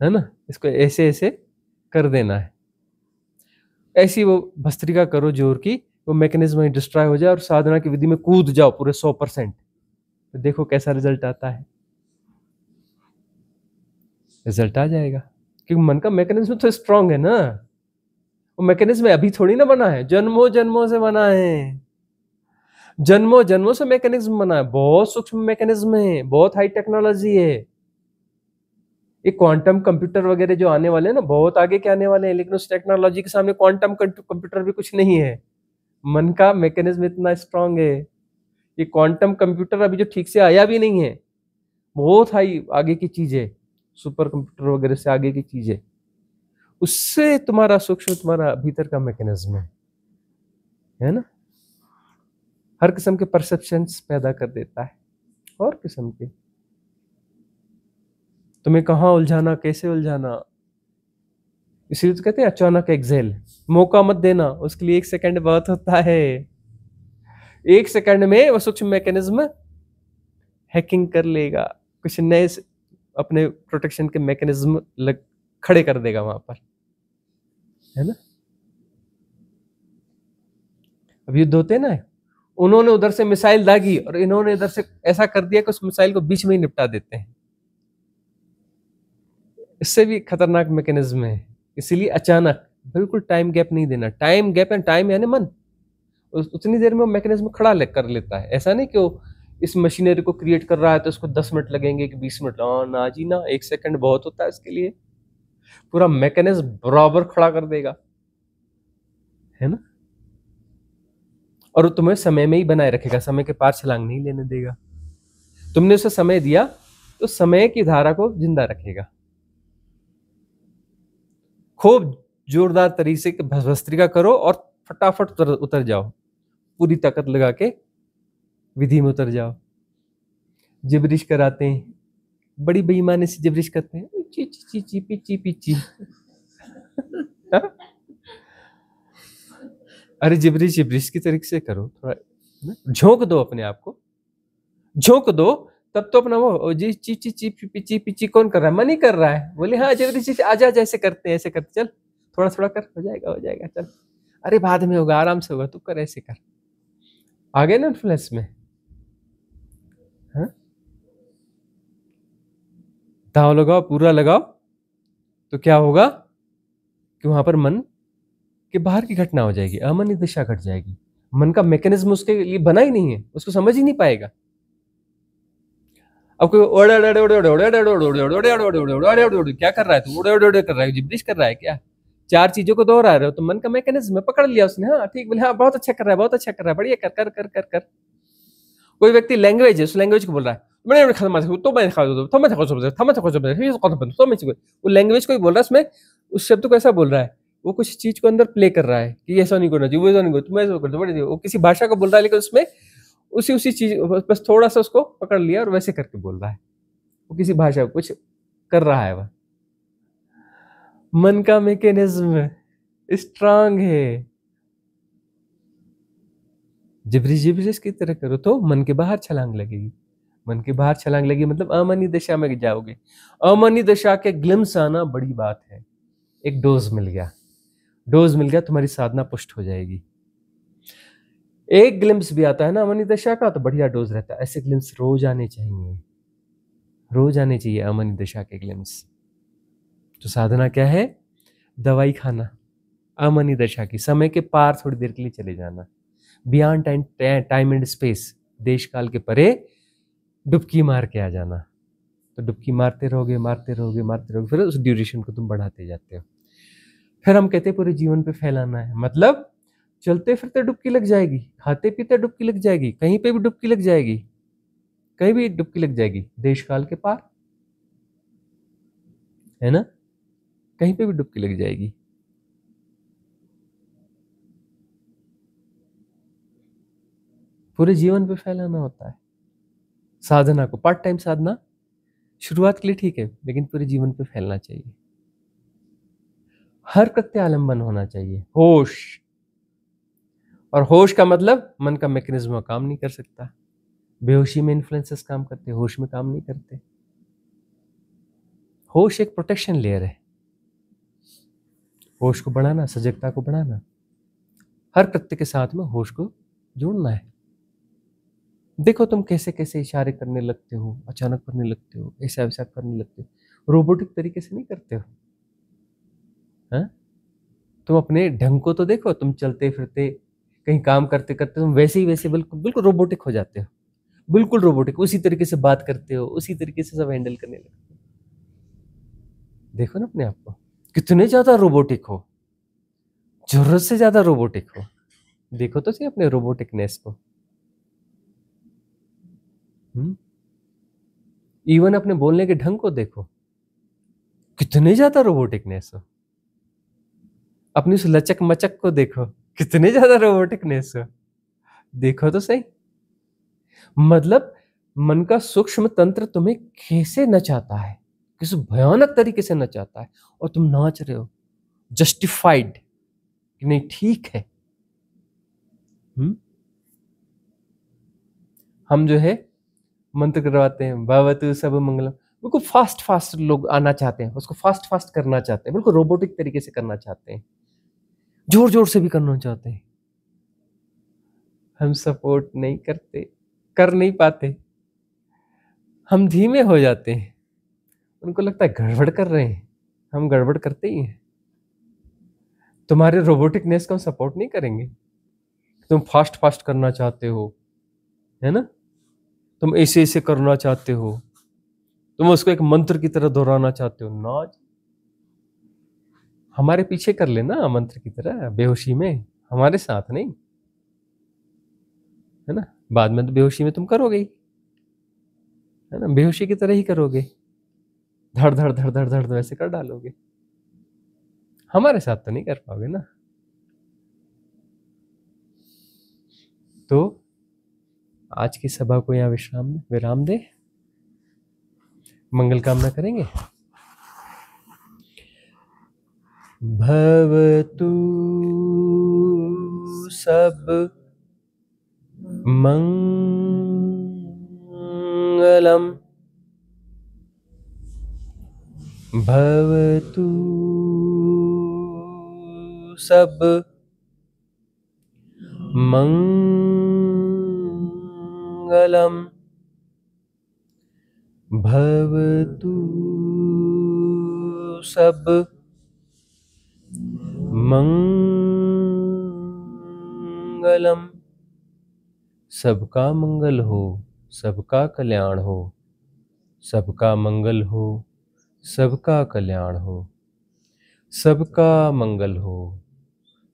है ना। इसको ऐसे ऐसे कर देना है, ऐसी वो भस्त्रिका करो जोर की, वो मैकेनिज्म डिस्ट्रॉय हो जाए और साधना की विधि में कूद जाओ पूरे 100%। तो देखो कैसा रिजल्ट आता है। रिजल्ट आ जाएगा, क्योंकि मन का मैकेनिज्म तो स्ट्रांग है ना। वो मैकेनिज्म अभी थोड़ी ना बना है, जन्मों जन्मों से बना है, जन्मों जन्मों से मैकेनिज्म बना है। बहुत सूक्ष्म मैकेनिज्म है, बहुत हाई टेक्नोलॉजी है। ये क्वांटम कंप्यूटर वगैरह जो आने वाले हैं ना, बहुत आगे के आने वाले हैं, लेकिन उस टेक्नोलॉजी के सामने क्वांटम कंप्यूटर भी कुछ नहीं है। मन का मैकेनिज्म इतना स्ट्रांग है। ये क्वांटम कंप्यूटर अभी जो ठीक से आया भी नहीं है, बहुत हाई आगे की चीज है, सुपर कंप्यूटर वगैरह से आगे की चीज है। उससे तुम्हारा सूक्ष्म, तुम्हारा भीतर का मैकेनिज्म है ना, हर किस्म के परसेप्शंस पैदा कर देता है, और किस्म के। तुम्हें कहाँ उलझाना, कैसे उलझाना, इसीलिए तो कहते हैं अचानक एक्सेल, मौका मत देना, उसके लिए 1 सेकंड बहुत होता है। 1 सेकंड में वो सूक्ष्म मैकेनिज्म हैकिंग कर लेगा, कुछ नए अपने प्रोटेक्शन के मैकेनिज्म खड़े कर देगा वहां पर, है ना। अब युद्ध होते ना, उन्होंने उधर से मिसाइल दागी और इन्होंने इधर से ऐसा कर दिया कि उस मिसाइल को बीच में ही निपटा देते हैं। इससे भी खतरनाक मैकेनिज्म है। इसीलिए अचानक, बिल्कुल टाइम गैप नहीं देना। टाइम गैप एंड टाइम यानी मन, उतनी देर में वो मैकेनिज्म खड़ा कर लेता है। ऐसा नहीं कि वो इस मशीनरी को क्रिएट कर रहा है तो उसको 10 मिनट लगेंगे कि 20 मिनट, ना जी ना, 1 सेकंड बहुत होता है इसके लिए। पूरा मैकेनिज्म बराबर खड़ा कर देगा, है ना। और तुम्हें समय में ही बनाए रखेगा, समय के पार छलांग नहीं लेने देगा। तुमने उसे समय दिया तो समय की धारा को जिंदा रखेगा। खूब जोरदार तरीके से भस्त्रिका करो और फटाफट उतर जाओ, पूरी ताकत लगा के विधि में उतर जाओ। जिब्रिश कराते हैं, बड़ी बेईमानी से जिब्रिश करते हैं, ची ची ची पीची पीची। अरे जिब्रिश जिब्रिश की तरीके से करो, थोड़ा झोंक दो अपने आप को, झोंक दो, तब तो अपना वो जी ची ची ची पीची पीची कौन कर रहा है? मन ही कर रहा है। बोले हाँ जिब्रिश आजा, जैसे करते हैं ऐसे करते, चल थोड़ा थोड़ा कर, हो जाएगा हो जाएगा, चल अरे बाद में होगा, आराम से होगा, तू कर, ऐसे कर। आ गए ना इन्फ्लुएंस में, हाँ? दाव लगाओ, पूरा लगाओ, तो क्या होगा कि वहां पर मन के बाहर की घटना हो जाएगी, अमन दिशा घट जाएगी। मन का मैकेनिज्म उसके लिए बना ही नहीं है, उसको समझ ही नहीं पाएगा। अब कोई क्या कर रहा है तू? कर रहा है, जिब्रिश कर रहा है क्या? 4 चीजों को दोहरा रहे हो, तो मन का मैकेनिज्म पकड़ लिया उसने। हाँ ठीक, बोले हाँ बहुत अच्छा कर रहा है, बहुत अच्छा कर रहा है, बढ़िया, कर कर कर कर कर। कोई व्यक्ति लैंग्वेज है, उस लैंग्वेज को बोल रहा है, वो लैंग्वेज को बोल रहा है, उसमें उस शब्द को ऐसा बोल रहा है, वो कुछ चीज को अंदर प्ले कर रहा है कि ऐसा नहीं करना चाहिए, वो ऐसा नहीं करना, तुम ऐसा कर दो, वो किसी भाषा को बोल रहा है, लेकिन उसमें उसी चीज बस थोड़ा सा उसको पकड़ लिया और वैसे करके बोल रहा है। वो किसी भाषा को कुछ कर रहा है। वह मन का मैकेनिज्म स्ट्रांग है। जिब्रिश की तरह करो तो मन के बाहर छलांग लगेगी, मन के बाहर छलांग लगी मतलब अमनी दशा में जाओगे। अमनी दशा के ग्लिम्स आना बड़ी बात है। एक डोज मिल गया, डोज मिल गया, तुम्हारी साधना पुष्ट हो जाएगी। एक ग्लिम्स भी आता है ना अमनी दशा का तो बढ़िया डोज रहता है। ऐसे ग्लिम्स रोज आने चाहिए, रोज आने चाहिए अमनी दशा के ग्लिम्स। तो साधना क्या है? दवाई खाना अमनी दशा की, समय के पार थोड़ी देर के लिए चले जाना, बियॉन्ड टाइम एंड स्पेस, देश काल के परे डुबकी मार के आ जाना। तो डुबकी मारते रहोगे मारते रहोगे मारते रहोगे, फिर उस ड्यूरेशन को तुम बढ़ाते जाते हो। फिर हम कहते हैं पूरे जीवन पे फैलाना है, मतलब चलते फिरते डुबकी लग जाएगी, खाते पीते डुबकी लग जाएगी, कहीं पे भी डुबकी लग जाएगी, कहीं भी डुबकी लग जाएगी, देश काल के पार, है ना, कहीं पे भी डुबकी लग जाएगी। पूरे जीवन पे फैलाना होता है साधना को। पार्ट टाइम साधना शुरुआत के लिए ठीक है, लेकिन पूरे जीवन पे फैलना चाहिए। हर कृत्य आलंबन होना चाहिए, होश। और होश का मतलब मन का मैकेनिज्म काम नहीं कर सकता। बेहोशी में इन्फ्लुएंसेस काम करते, होश में काम नहीं करते। होश एक प्रोटेक्शन लेयर है। होश को बढ़ाना, सजगता को बढ़ाना, हर कृत्य के साथ में होश को जोड़ना है। देखो तुम कैसे कैसे इशारे करने लगते हो, अचानक करने लगते हो, ऐसा वैसा करने लगते हो, रोबोटिक तरीके से नहीं करते हो। हाँ? तुम अपने ढंग को तो देखो, तुम चलते फिरते कहीं काम करते करते तुम वैसे ही वैसे बिल्कुल बिल्कुल रोबोटिक हो जाते हो, बिल्कुल रोबोटिक, उसी तरीके से बात करते हो, उसी तरीके से सब हैंडल करने लगते हो। देखो ना अपने आप को, कितने ज्यादा रोबोटिक हो, जरूरत से ज्यादा रोबोटिक हो। देखो तो सही अपने रोबोटिकनेस को। इवन अपने बोलने के ढंग को देखो, कितने ज्यादा रोबोटिकनेस हो। अपनी उस लचक मचक को देखो, कितने ज्यादा रोबोटिकनेस हो। देखो तो सही, मतलब मन का सूक्ष्म तंत्र तुम्हें कैसे नचाता है, किस भयानक तरीके से नचाता है, और तुम नाच रहे हो जस्टिफाइड कि नहीं ठीक है। हम जो है मंत्र करवाते हैं, भवतु सब मंगलम, बिल्कुल फास्ट फास्ट लोग आना चाहते हैं, उसको फास्ट फास्ट करना चाहते हैं, बिल्कुल रोबोटिक तरीके से करना चाहते हैं, जोर जोर से भी करना चाहते हैं। हम सपोर्ट नहीं करते, कर नहीं पाते, हम धीमे हो जाते हैं। उनको लगता है गड़बड़ कर रहे हैं, हम गड़बड़ करते ही हैं। तुम्हारे रोबोटिकनेस को हम सपोर्ट नहीं करेंगे। तुम फास्ट फास्ट करना चाहते हो, है ना, तुम ऐसे ऐसे करना चाहते हो, तुम उसको एक मंत्र की तरह दोहराना चाहते हो ना, हमारे पीछे कर लेना मंत्र की तरह, बेहोशी में, हमारे साथ नहीं, है ना। बाद में तो बेहोशी में तुम करोगे ही, है ना, बेहोशी की तरह ही करोगे, धड़ धड़ धड़ धड़ धड़ वैसे कर डालोगे, हमारे साथ तो नहीं कर पाओगे ना। तो आज की सभा को यहाँ विराम दे, मंगल कामना करेंगे। भवतु सब मंगलम, भवतु सब मंगलम, भवतु सब मंगलम। सबका मंगल हो, सबका कल्याण हो, सबका मंगल हो, सबका कल्याण हो, सबका मंगल हो,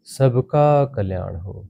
सबका कल्याण हो।